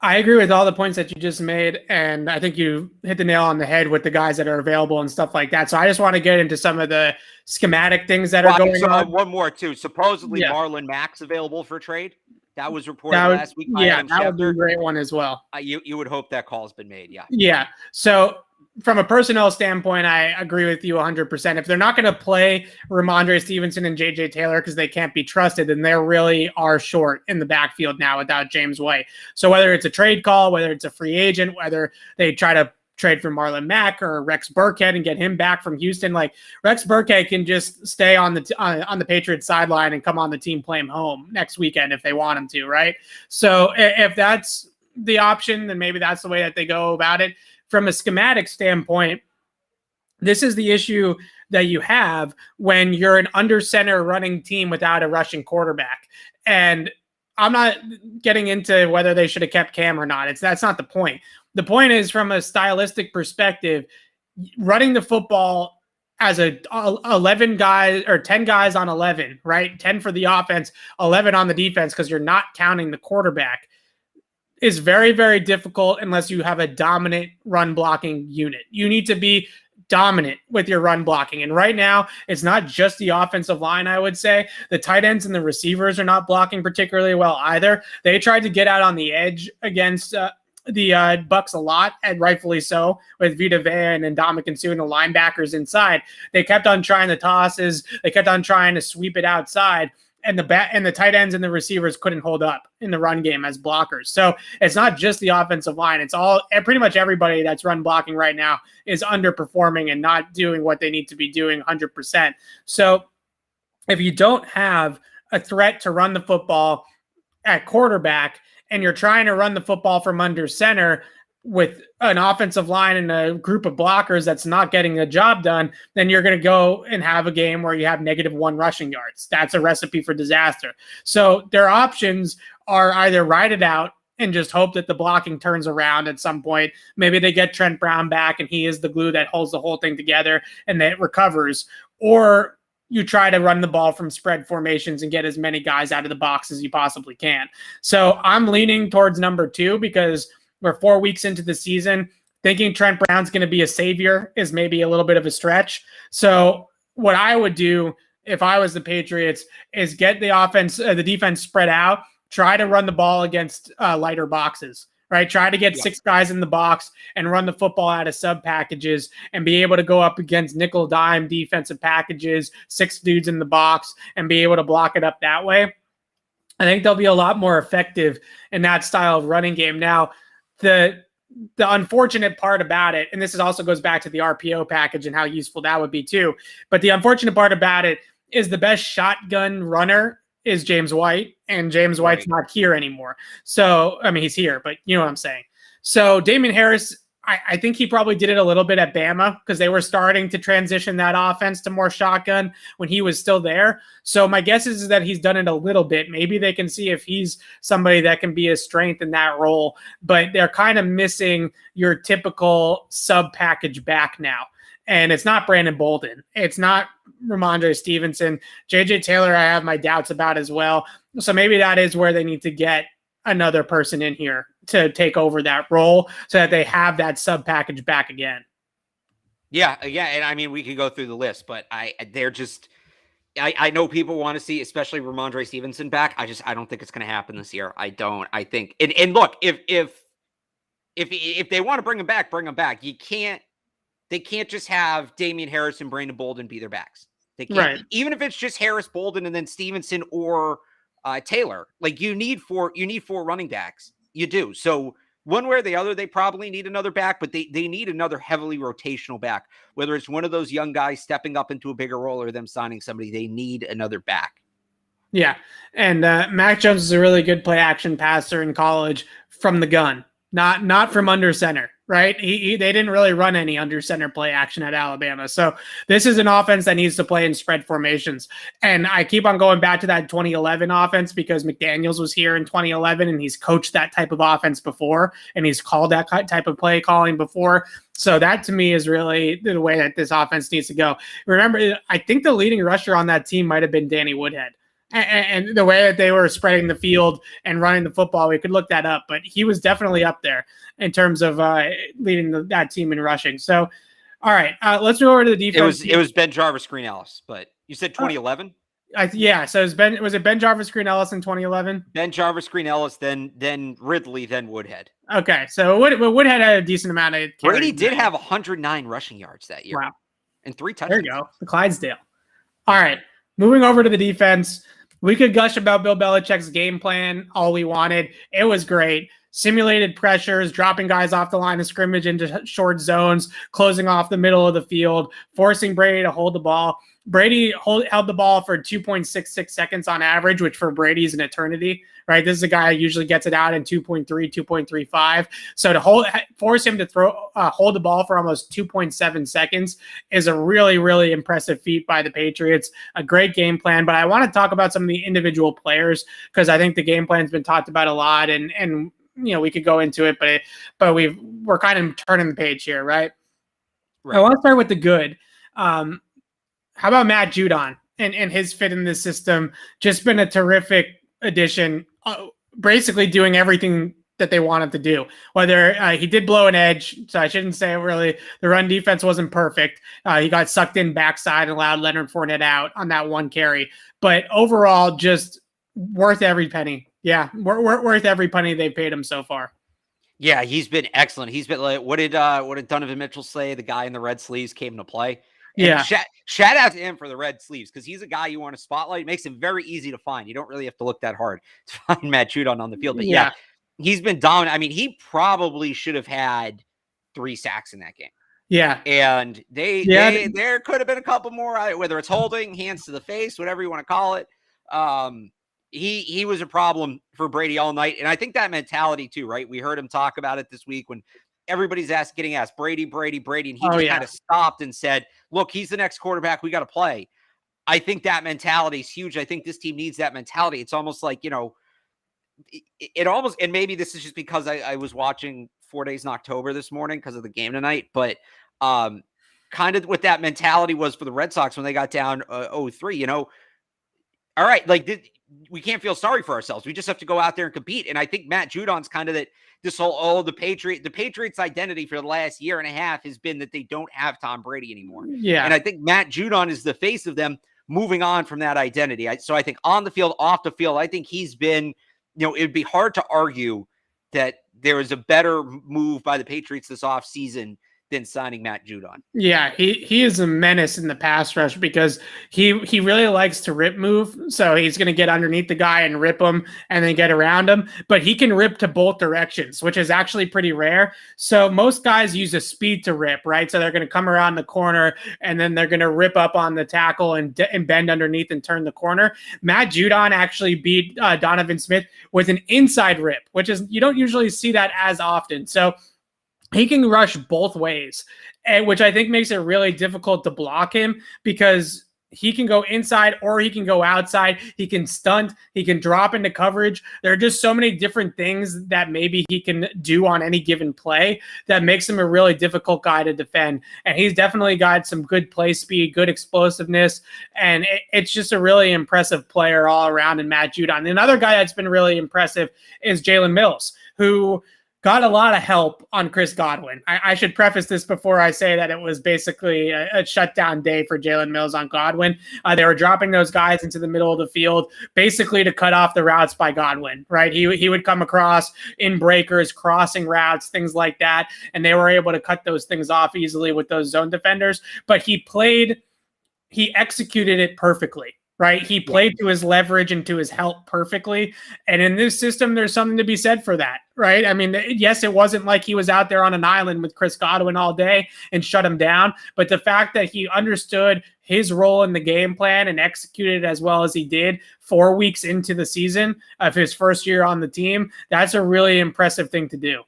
I agree with all the points that you just made, and I think you hit the nail on the head with the guys that are available and stuff like that. So I just want to get into some of the schematic things that are going on. One more, too. Supposedly Marlon Mack's available for trade. That was reported last week by Adam that Schefter. would be a great one as well. You would hope that call has been made, yeah. Yeah. So from a personnel standpoint, I agree with you 100%. If they're not going to play Ramondre Stevenson and J.J. Taylor because they can't be trusted, then they really are short in the backfield now without James White. So whether it's a trade call, whether it's a free agent, whether they try to trade for Marlon Mack or Rex Burkhead and get him back from Houston, like Rex Burkhead can just stay on the Patriots sideline and come on the team, play him home next weekend if they want him to, right? So if that's the option, then maybe that's the way that they go about it. From a schematic standpoint, this is the issue that you have when you're an under center running team without a rushing quarterback. And I'm not getting into whether they should have kept Cam or not. That's not the point. The point is, from a stylistic perspective, running the football as a 11 guys or 10 guys on 11, right? 10 for the offense, 11 on the defense, because you're not counting the quarterback, is very, very difficult unless you have a dominant run blocking unit. You need to be dominant with your run blocking. And right now, it's not just the offensive line, I would say. The tight ends and the receivers are not blocking particularly well either. They tried to get out on the edge against the Bucs a lot, and rightfully so, with Vita Vea and Ndamukong Suh and the linebackers inside. They kept on trying the tosses. They kept on trying to sweep it outside. And the tight ends and the receivers couldn't hold up in the run game as blockers. So it's not just the offensive line. It's pretty much everybody that's run blocking right now is underperforming and not doing what they need to be doing 100%. So if you don't have a threat to run the football at quarterback and you're trying to run the football from under center with an offensive line and a group of blockers that's not getting the job done, then you're going to go and have a game where you have -1 rushing yards. That's a recipe for disaster. So their options are either ride it out and just hope that the blocking turns around at some point. Maybe they get Trent Brown back and he is the glue that holds the whole thing together and that it recovers. Or you try to run the ball from spread formations and get as many guys out of the box as you possibly can. So I'm leaning towards number 2 because we're 4 weeks into the season. Thinking Trent Brown's going to be a savior is maybe a little bit of a stretch. So what I would do if I was the Patriots is get the defense spread out, try to run the ball against lighter boxes, right? Try to get 6 guys in the box and run the football out of sub packages and be able to go up against nickel dime defensive packages, 6 dudes in the box, and be able to block it up that way. I think they'll be a lot more effective in that style of running game. Now, the unfortunate part about it, and this also goes back to the RPO package and how useful that would be too, but the unfortunate part about it is the best shotgun runner is James White, and James White's not here anymore. So, I mean, he's here, but you know what I'm saying. So Damian Harris, I think he probably did it a little bit at Bama because they were starting to transition that offense to more shotgun when he was still there. So my guess is that he's done it a little bit. Maybe they can see if he's somebody that can be a strength in that role, but they're kind of missing your typical sub package back now. And it's not Brandon Bolden. It's not Ramondre Stevenson. J.J. Taylor, I have my doubts about as well. So maybe that is where they need to get another person in here to take over that role so that they have that sub package back again. Yeah. And I mean, we could go through the list, but I know people want to see, especially Ramondre Stevenson back. I don't think it's going to happen this year. I think, and look, if they want to bring him back, bring him back. They can't just have Damian Harris and Brandon Bolden be their backs. They can't, right. Even if it's just Harris, Bolden, and then Stevenson or Taylor. Like you need four running backs. You do. So one way or the other, they probably need another back, but they need another heavily rotational back. Whether it's one of those young guys stepping up into a bigger role or them signing somebody, they need another back. Yeah, and Mac Jones is a really good play action passer in college from the gun, not from under center. right? They didn't really run any under center play action at Alabama. So this is an offense that needs to play in spread formations. And I keep on going back to that 2011 offense because McDaniels was here in 2011 and he's coached that type of offense before and he's called that type of play calling before. So that to me is really the way that this offense needs to go. Remember, I think the leading rusher on that team might have been Danny Woodhead. And the way that they were spreading the field and running the football, we could look that up, but he was definitely up there in terms of leading that team in rushing. So, all right, let's move over to the defense. It was Ben Jarvis, Green Ellis, but you said 2011? Yeah, so was it Ben Jarvis, Green Ellis in 2011? Ben Jarvis, Green Ellis, then Ridley, then Woodhead. Okay, so Woodhead had a decent amount of carries. Brady did have 109 rushing yards that year. Wow. And 3 touchdowns. There you go, the Clydesdale. All right, moving over to the defense. We could gush about Bill Belichick's game plan all we wanted. It was great. Simulated pressures, dropping guys off the line of scrimmage into short zones, closing off the middle of the field, forcing Brady to hold the ball. Brady held the ball for 2.66 seconds on average, which for Brady is an eternity, right? This is a guy who usually gets it out in 2.3, 2.35. So to force him to hold the ball for almost 2.7 seconds is a really, really impressive feat by the Patriots. A great game plan. But I want to talk about some of the individual players because I think the game plan's been talked about a lot, and you know we could go into it, but we're kind of turning the page here, right? I want to start with the good. How about Matt Judon and his fit in this system? Just been a terrific addition, basically doing everything that they wanted to do. Whether he did blow an edge, so I shouldn't say it really. The run defense wasn't perfect. He got sucked in backside and allowed Leonard Fournette out on that one carry. But overall, just worth every penny. Yeah, worth every penny they've paid him so far. Yeah, he's been excellent. He's been like, what did Donovan Mitchell say? The guy in the red sleeves came to play. And yeah. Shout out to him for the red sleeves because he's a guy you want to spotlight. It makes him very easy to find. You don't really have to look that hard to find Matt Judon on the field. But yeah, he's been dominant. I mean, he probably should have had 3 sacks in that game. Yeah. And there could have been a couple more, whether it's holding, hands to the face, whatever you want to call it. He was a problem for Brady all night. And I think that mentality too, right? We heard him talk about it this week when everybody's getting asked, Brady. And he just kind of stopped and said, look, he's the next quarterback. We got to play. I think that mentality is huge. I think this team needs that mentality. It's almost like, you know, it almost, and maybe this is just because I was watching 4 Days in October this morning because of the game tonight, but kind of what that mentality was for the Red Sox when they got down 0-3, you know, all right, like we can't feel sorry for ourselves. We just have to go out there and compete. And I think Matt Judon's kind of that this whole, the Patriots identity for the last year and a half has been that they don't have Tom Brady anymore. Yeah. And I think Matt Judon is the face of them moving on from that identity. So I think on the field, off the field, I think he's been, you know, it'd be hard to argue that there was a better move by the Patriots this offseason than signing Matt Judon. Yeah, he is a menace in the pass rush because he really likes to rip move. So he's going to get underneath the guy and rip him and then get around him. But he can rip to both directions, which is actually pretty rare. So most guys use a speed to rip, right? So they're going to come around the corner and then they're going to rip up on the tackle and bend underneath and turn the corner. Matt Judon actually beat Donovan Smith with an inside rip, which is, you don't usually see that as often. So he can rush both ways, which I think makes it really difficult to block him because he can go inside or he can go outside. He can stunt. He can drop into coverage. There are just so many different things that maybe he can do on any given play that makes him a really difficult guy to defend. And he's definitely got some good play speed, good explosiveness, and it's just a really impressive player all around in Matt Judon. Another guy that's been really impressive is Jalen Mills, who got a lot of help on Chris Godwin. I should preface this before I say that it was basically a shutdown day for Jalen Mills on Godwin. They were dropping those guys into the middle of the field basically to cut off the routes by Godwin, right? He would come across in breakers, crossing routes, things like that, and they were able to cut those things off easily with those zone defenders. But he executed it perfectly. Right. He played to his leverage and to his help perfectly. And in this system, there's something to be said for that. Right. I mean, yes, it wasn't like he was out there on an island with Chris Godwin all day and shut him down. But the fact that he understood his role in the game plan and executed as well as he did 4 weeks into the season of his first year on the team, that's a really impressive thing to do.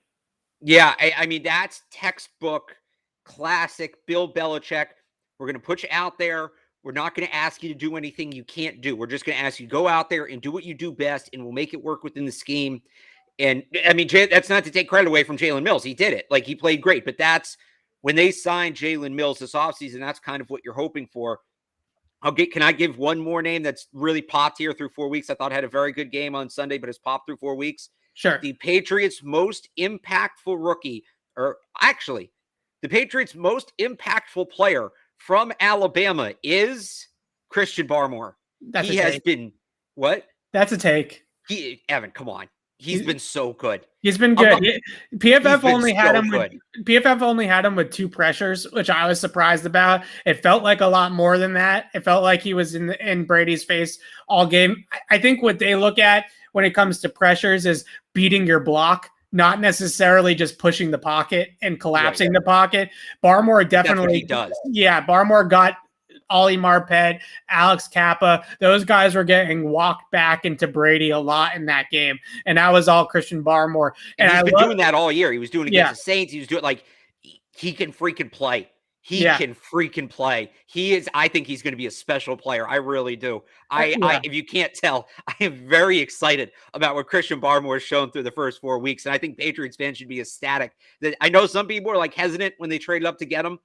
Yeah, I mean, that's textbook, classic Bill Belichick. We're going to put you out there. We're not going to ask you to do anything you can't do. We're just going to ask you to go out there and do what you do best, and we'll make it work within the scheme. And I mean, that's not to take credit away from Jalen Mills. He did it. Like, he played great. But that's when they signed Jalen Mills this offseason, that's kind of what you're hoping for. Can I give one more name that's really popped here through 4 weeks? I thought had a very good game on Sunday, but has popped through 4 weeks. Sure. The Patriots' most impactful rookie, or actually, the Patriots' most impactful player from Alabama is Christian Barmore. He has been what? That's a take. Evan, come on. He's been so good. He's been good. PFF only had him good. PFF only had him with 2 pressures, which I was surprised about. It felt like a lot more than that. It felt like he was in Brady's face all game. I think what they look at when it comes to pressures is beating your block, not necessarily just pushing the pocket and collapsing the pocket. Barmore definitely does. Yeah, Barmore got Ollie Marpet, Alex Kappa, those guys were getting walked back into Brady a lot in that game. And that was all Christian Barmore. And he's been doing that all year. He was doing it against the Saints. He was doing he can freaking play. He can freaking play. I think he's going to be a special player. I really do. If you can't tell, I am very excited about what Christian Barmore has shown through the first 4 weeks. And I think Patriots fans should be ecstatic. That I know some people are like hesitant when they traded up to get him.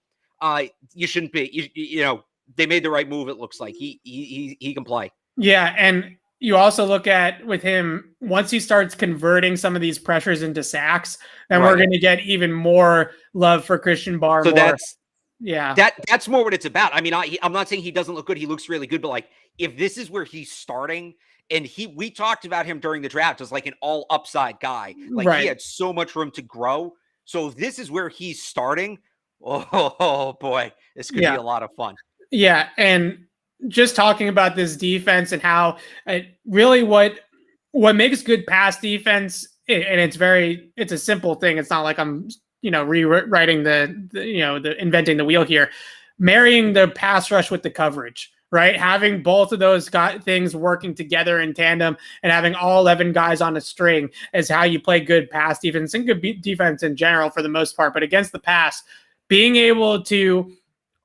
You shouldn't be. You know, they made the right move. It looks like he can play. Yeah. And you also look at with him, once he starts converting some of these pressures into sacks, then we're going to get even more love for Christian Barmore. So that's more what it's about. I mean, I'm not saying he doesn't look good. He looks really good, but like, if this is where he's starting, and we talked about him during the draft as like an all upside guy, like he had so much room to grow. So if this is where he's starting, oh boy, this could be a lot of fun. Yeah. And just talking about this defense and how really what makes good pass defense, and it's a simple thing. It's not like I'm, rewriting the inventing the wheel here, marrying the pass rush with the coverage, right? Having both of those things working together in tandem and having all 11 guys on a string is how you play good pass defense and good defense in general for the most part. But against the pass, being able to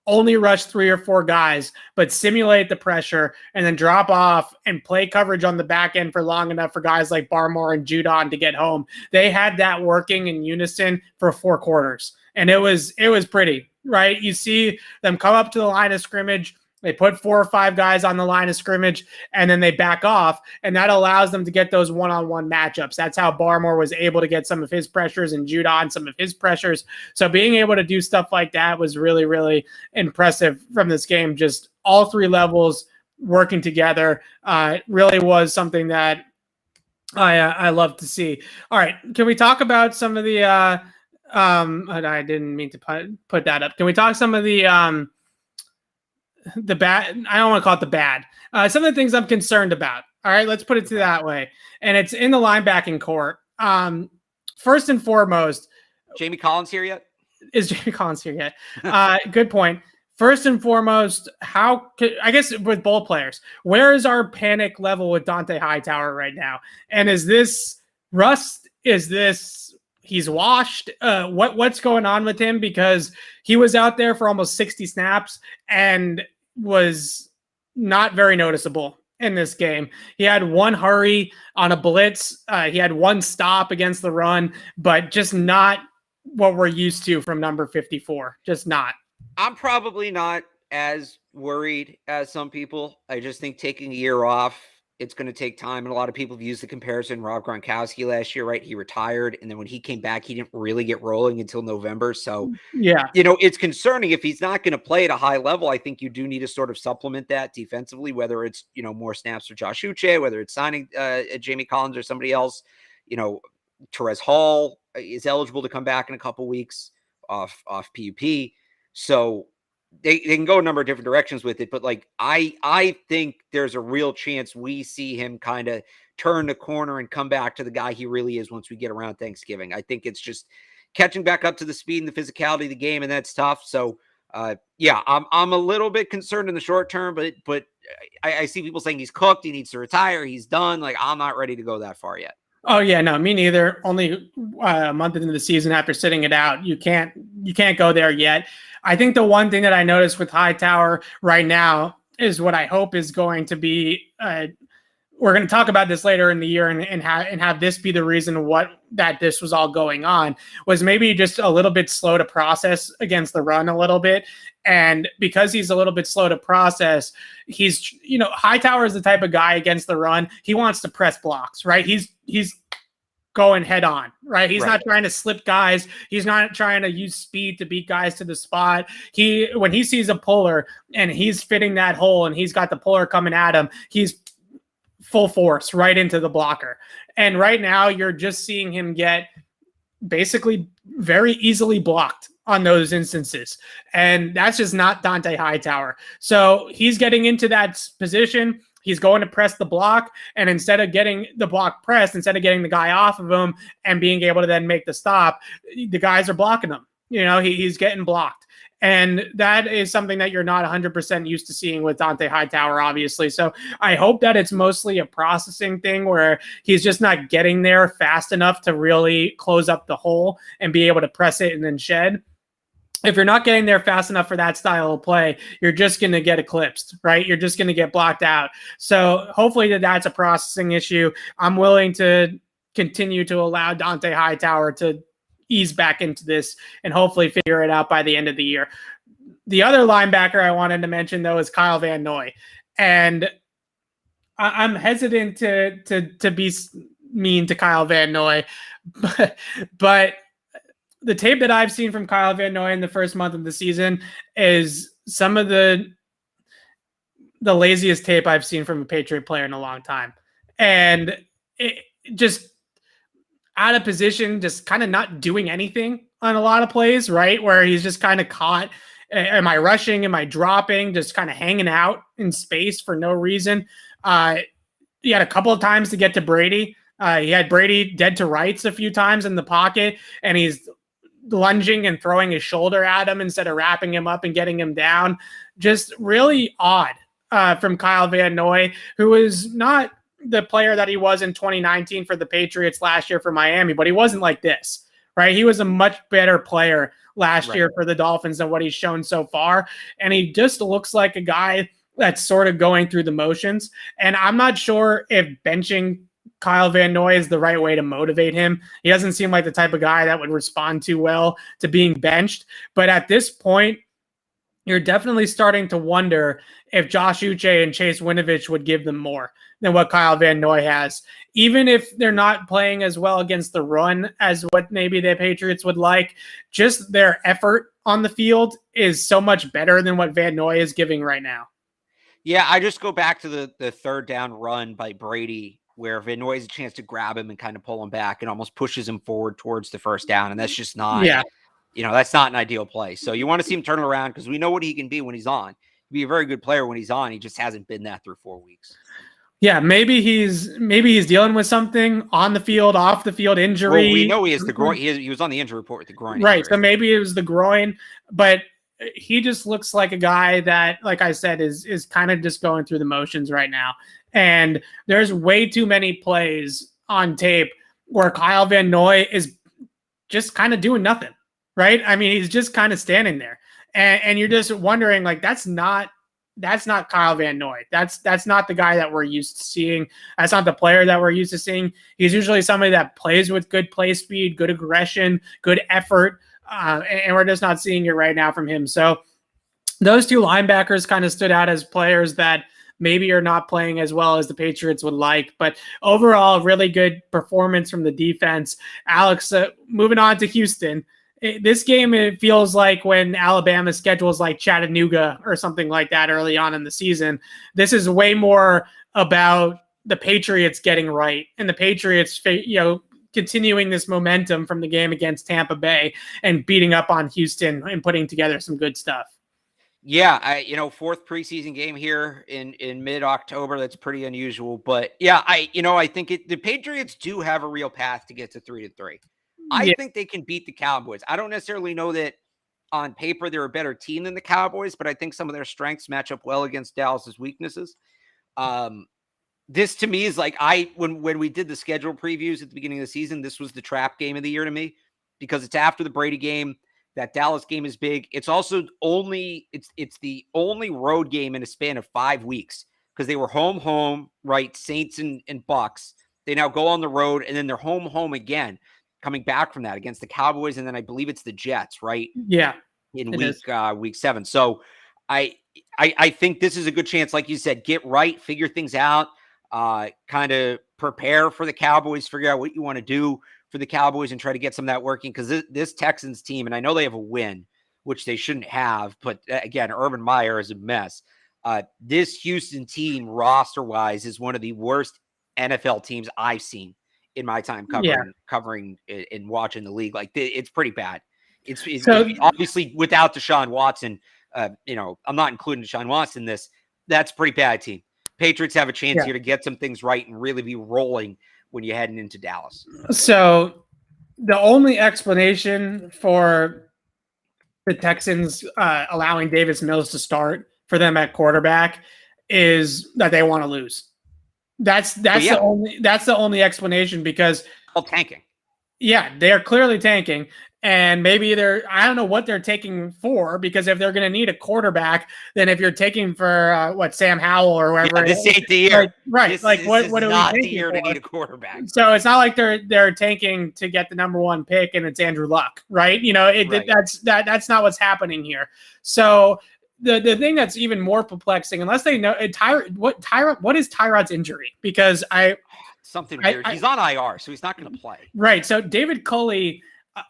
only rush 3 or 4 guys, but simulate the pressure and then drop off and play coverage on the back end for long enough for guys like Barmore and Judon to get home. They had that working in unison for 4 quarters. And it was pretty, right? You see them come up to the line of scrimmage. They put 4 or 5 guys on the line of scrimmage, and then they back off, and that allows them to get those one-on-one matchups. That's how Barmore was able to get some of his pressures and Judon some of his pressures. So being able to do stuff like that was really, really impressive from this game. Just all 3 levels working together really was something that I love to see. All right, can we talk about some of the I didn't mean to put that up. Can we talk some of the bad? I don't want to call it the bad. Some of the things I'm concerned about. All right, let's put it that way. And it's in the linebacking court. First and foremost, Jamie Collins here yet? Is Jamie Collins here yet? Good point. First and foremost, I guess with both players, where is our panic level with Dante Hightower right now? And is this rust? Is this he's washed? What's going on with him? Because he was out there for almost 60 snaps and was not very noticeable in this game. He had 1 hurry on a blitz. He had 1 stop against the run, but just not what we're used to from number 54. Just not. I'm probably not as worried as some people. I just think taking a year off, it's going to take time. And a lot of people have used the comparison. Rob Gronkowski last year, right? He retired. And then when he came back, he didn't really get rolling until November. So, it's concerning if he's not going to play at a high level. I think you do need to sort of supplement that defensively, whether it's, more snaps for Josh Uche, whether it's signing Jamie Collins or somebody else. Terez Hall is eligible to come back in a couple weeks off PUP. So they can go a number of different directions with it, but like I think there's a real chance we see him kind of turn the corner and come back to the guy he really is once we get around Thanksgiving. I think it's just catching back up to the speed and the physicality of the game, and that's tough. So I'm a little bit concerned in the short term, but I see people saying he's cooked, he needs to retire, he's done. Like, I'm not ready to go that far yet. Oh yeah, no, me neither. Only a month into the season after sitting it out, you can't go there yet. I think the one thing that I noticed with Hightower right now is what I hope is going to be. We're going to talk about this later in the year and have this be the reason that this was all going on, was maybe just a little bit slow to process against the run a little bit. And because he's a little bit slow to process, he's, Hightower is the type of guy against the run. He wants to press blocks, right? He's going head on, right? He's not trying to slip guys. He's not trying to use speed to beat guys to the spot. When he sees a puller and he's fitting that hole and he's got the puller coming at him, he's full force right into the blocker. And right now you're just seeing him get basically very easily blocked on those instances. And that's just not Dante Hightower. So he's getting into that position. He's going to press the block. And instead of getting the block pressed, instead of getting the guy off of him and being able to then make the stop, the guys are blocking him. He's getting blocked. And that is something that you're not 100% used to seeing with Dante Hightower, obviously. So I hope that it's mostly a processing thing where he's just not getting there fast enough to really close up the hole and be able to press it and then shed. If you're not getting there fast enough for that style of play, you're just going to get eclipsed, right? You're just going to get blocked out. So hopefully that's a processing issue. I'm willing to continue to allow Dante Hightower to ease back into this and hopefully figure it out by the end of the year. The other linebacker I wanted to mention, though, is Kyle Van Noy. And I'm hesitant to be mean to Kyle Van Noy, but the tape that I've seen from Kyle Van Noy in the first month of the season is some of the laziest tape I've seen from a Patriot player in a long time. And it just out of position, just kind of not doing anything on a lot of plays, right? Where he's just kind of caught. Am I rushing? Am I dropping? Just kind of hanging out in space for no reason. He had a couple of times to get to Brady. He had Brady dead to rights a few times in the pocket, and he's lunging and throwing his shoulder at him instead of wrapping him up and getting him down. Just really odd from Kyle Van Noy, who is not the player that he was in 2019 for the Patriots last year for Miami, but he wasn't like this, right? He was a much better player last year for the Dolphins than what he's shown so far. And he just looks like a guy that's sort of going through the motions. And I'm not sure if benching Kyle Van Noy is the right way to motivate him. He doesn't seem like the type of guy that would respond too well to being benched. But at this point, you're definitely starting to wonder if Josh Uche and Chase Winovich would give them more than what Kyle Van Noy has. Even if they're not playing as well against the run as what maybe the Patriots would like, just their effort on the field is so much better than what Van Noy is giving right now. Yeah, I just go back to the third down run by Brady where Van Noy has a chance to grab him and kind of pull him back and almost pushes him forward towards the first down. And that's just not, that's not an ideal play. So you want to see him turn it around because we know what he can be when he's on. He'd be a very good player when he's on. He just hasn't been that through 4 weeks. Yeah, maybe he's dealing with something on the field, off the field, injury. Well, we know he has the groin. He was on the injury report with the groin. Right, so maybe it was the groin, but he just looks like a guy that, like I said, is kind of just going through the motions right now. And there's way too many plays on tape where Kyle Van Noy is just kind of doing nothing, right? I mean, he's just kind of standing there. And you're just wondering, like, that's not Kyle Van Noy. That's not the guy that we're used to seeing. That's not the player that we're used to seeing. He's usually somebody that plays with good play speed, good aggression, good effort. And we're just not seeing it right now from him. So those two linebackers kind of stood out as players that maybe are not playing as well as the Patriots would like. But overall, really good performance from the defense. Alex, moving on to Houston. This game, it feels like when Alabama schedules like Chattanooga or something like that early on in the season. This is way more about the Patriots getting right and the Patriots, continuing this momentum from the game against Tampa Bay and beating up on Houston and putting together some good stuff. Yeah, fourth preseason game here in mid-October. That's pretty unusual, but yeah, I think the Patriots do have a real path to get to 3-3. I think they can beat the Cowboys. I don't necessarily know that on paper they're a better team than the Cowboys, but I think some of their strengths match up well against Dallas's weaknesses. This to me is like when we did the schedule previews at the beginning of the season, this was the trap game of the year to me because it's after the Brady game. That Dallas game is big. It's also it's the only road game in a span of 5 weeks because they were home, right? Saints and Bucs. They now go on the road and then they're home again, coming back from that against the Cowboys. And then I believe it's the Jets, right? Yeah. In week 7. So I think this is a good chance, like you said, get right, figure things out, kind of prepare for the Cowboys, figure out what you want to do for the Cowboys and try to get some of that working. Because this Texans team, and I know they have a win, which they shouldn't have, but again, Urban Meyer is a mess. This Houston team roster-wise is one of the worst NFL teams I've seen in my time covering and watching the league. Like it's pretty bad. It's obviously without Deshaun Watson. I'm not including Deshaun Watson in this. That's a pretty bad team. Patriots have a chance here to get some things right and really be rolling when you're heading into Dallas. So the only explanation for the Texans allowing Davis Mills to start for them at quarterback is that they want to lose. That's the only explanation because tanking. Yeah, they are clearly tanking. And maybe I don't know what they're taking for, because if they're going to need a quarterback, then if you're taking for Sam Howell or whoever, this ain't the year, right? What are not we the year to need a quarterback? So it's not like they're tanking to get the number 1 pick and it's Andrew Luck, right? That's not what's happening here. So the thing that's even more perplexing, unless they know what is Tyrod's injury, because something weird. He's on IR, so he's not going to play. Right. So David Culley.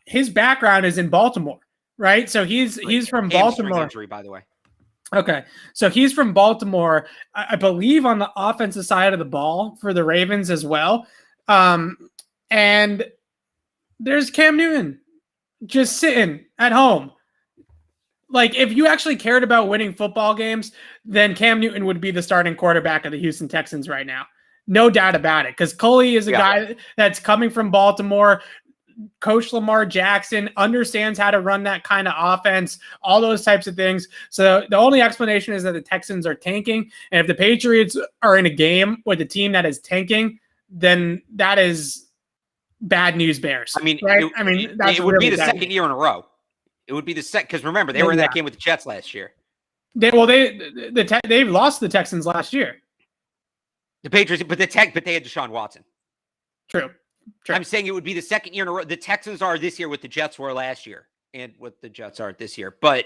His background is in Baltimore, right? So he's from Baltimore. Injury, by the way. Okay, so he's from Baltimore, I believe, on the offensive side of the ball for the Ravens as well. And there's Cam Newton just sitting at home. Like, if you actually cared about winning football games, then Cam Newton would be the starting quarterback of the Houston Texans right now. No doubt about it, because Culley is a guy that's coming from Baltimore. Coach Lamar Jackson understands how to run that kind of offense, all those types of things. So the only explanation is that the Texans are tanking. And if the Patriots are in a game with a team that is tanking, then that is bad news bears. I mean, right? It would be the second year in a row. It would be the second, because remember, they were in that game with the Jets last year. They lost the Texans last year. The Patriots, but they had Deshaun Watson. True. I'm saying it would be the second year in a row. The Texans are this year what the Jets were last year, and what the Jets are this year. But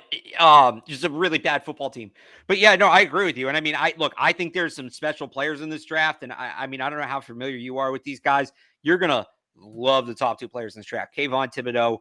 just a really bad football team. But yeah, no, I agree with you. And I mean, I think there's some special players in this draft. And I mean, I don't know how familiar you are with these guys. You're gonna love the top 2 players in this draft, Kayvon Thibodeau.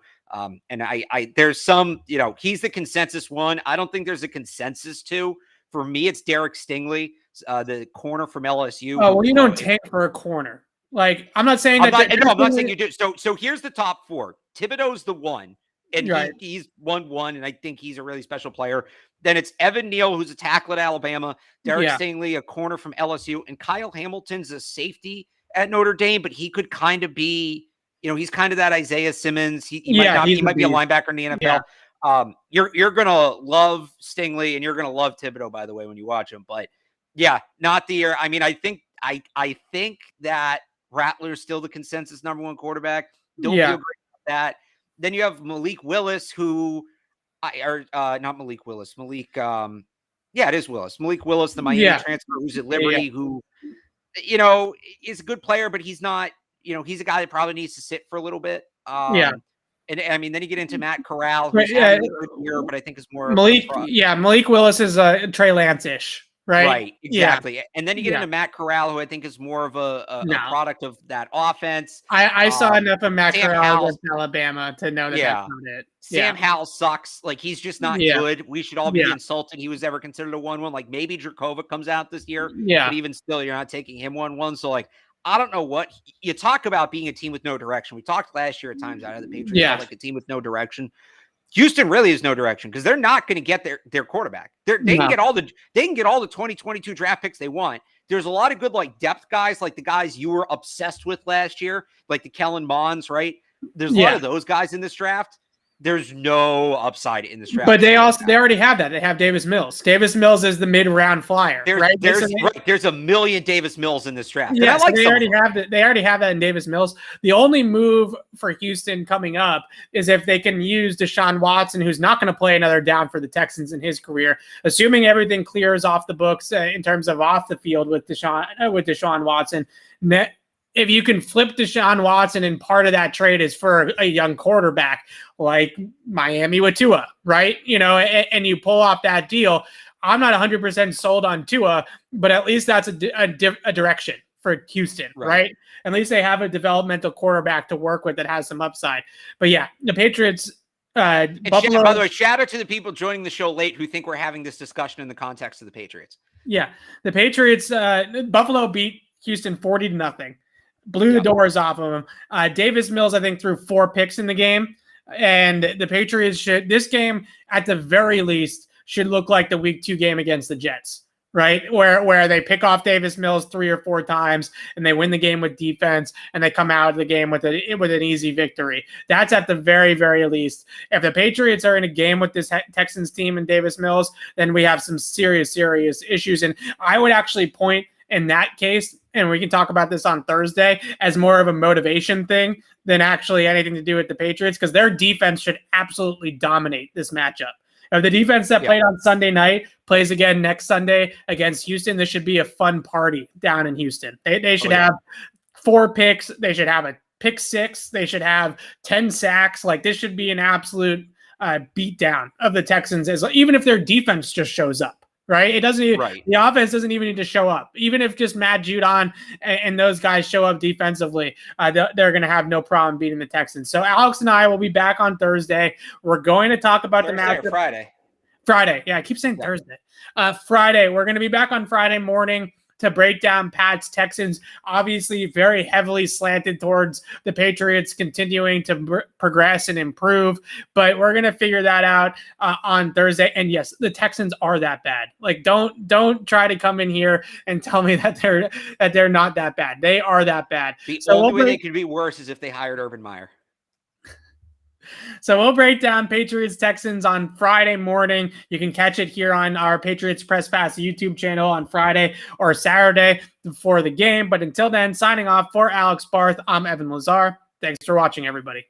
And I there's some, he's the consensus one. I don't think there's a consensus 2. For me, it's Derek Stingley, the corner from LSU. Oh, well, you don't tank for a corner. Like, I'm not saying that. I'm not saying you do. So here's the top 4. Thibodeau's the 1, and he's 1-1, and I think he's a really special player. Then it's Evan Neal, who's a tackle at Alabama, Derek Stingley, a corner from LSU, and Kyle Hamilton's a safety at Notre Dame, but he could kind of be, he's kind of that Isaiah Simmons. He might be a linebacker in the NFL. Yeah. You're gonna love Stingley, and you're gonna love Thibodeau, by the way, when you watch him. But yeah, not the year. I mean, I think that Rattler's still the consensus number 1 quarterback. Don't feel great about that. Then you have Malik Willis, not Malik Willis. It is Willis. Malik Willis, the Miami transfer, who's at Liberty, who, is a good player, but he's not, he's a guy that probably needs to sit for a little bit. And I mean, then you get into Matt Corral, who's having a good year, but I think is more Malik Willis is Trey Lance-ish. Right, exactly. Yeah. And then you get into Matt Corral, who I think is more of a product of that offense. I saw enough of Matt Corral against Alabama to know that's not it. Sam Howell sucks. Like, he's just not good. We should all be insulting he was ever considered a 1-1. Like, maybe Dracovic comes out this year. Yeah. But even still, you're not taking him 1-1. So, like, I don't know what you talk about being a team with no direction. We talked last year at times out of the Patriots, like a team with no direction. Houston really is no direction, because they're not going to get their quarterback. They can get all the 2022 draft picks they want. There's a lot of good depth guys, like the guys you were obsessed with last year, like the Kellen Monds, right? There's a lot of those guys in this draft. There's no upside in this draft. But they already have that. They have Davis Mills. Davis Mills is the mid-round flyer, right? There's a million Davis Mills in this draft. Yeah, so they already have that. They already have that in Davis Mills. The only move for Houston coming up is if they can use Deshaun Watson, who's not going to play another down for the Texans in his career, assuming everything clears off the books in terms of off the field with Deshaun Watson. If you can flip Deshaun Watson and part of that trade is for a young quarterback like Miami with Tua, right? And you pull off that deal. I'm not 100% sold on Tua, but at least that's a direction for Houston, right? At least they have a developmental quarterback to work with that has some upside. But yeah, the Patriots. Buffalo, by the way, shout out to the people joining the show late who think we're having this discussion in the context of the Patriots. Yeah, the Patriots, Buffalo beat Houston 40-0. Blew the doors off of him. Davis Mills, I think, threw 4 picks in the game. And the Patriots this game, at the very least, should look like the week 2 game against the Jets, right? Where they pick off Davis Mills 3 or 4 times and they win the game with defense and they come out of the game with an easy victory. That's at the very, very least. If the Patriots are in a game with this Texans team and Davis Mills, then we have some serious, serious issues. And I would actually point in that case, and we can talk about this on Thursday, as more of a motivation thing than actually anything to do with the Patriots, because their defense should absolutely dominate this matchup. If the defense that played on Sunday night plays again next Sunday against Houston, this should be a fun party down in Houston. They should have 4 picks. They should have a pick 6. They should have 10 sacks. Like, this should be an absolute beatdown of the Texans, even if their defense just shows up. Right. It doesn't even, the offense doesn't even need to show up. Even if just Matt Judon and those guys show up defensively, they're going to have no problem beating the Texans. So Alex and I will be back on Thursday. We're going to talk about the matchup. Friday. Yeah. I keep saying Thursday. Friday. We're going to be back on Friday morning to break down Pats Texans, obviously very heavily slanted towards the Patriots continuing to progress and improve, but we're going to figure that out on Thursday. And yes, the Texans are that bad. Like, don't try to come in here and tell me that they're not that bad. They are that bad. The only way they could be worse is if they hired Urban Meyer. So we'll break down Patriots Texans on Friday morning. You can catch it here on our Patriots Press Pass YouTube channel on Friday or Saturday before the game. But until then, signing off for Alex Barth, I'm Evan Lazar. Thanks for watching, everybody.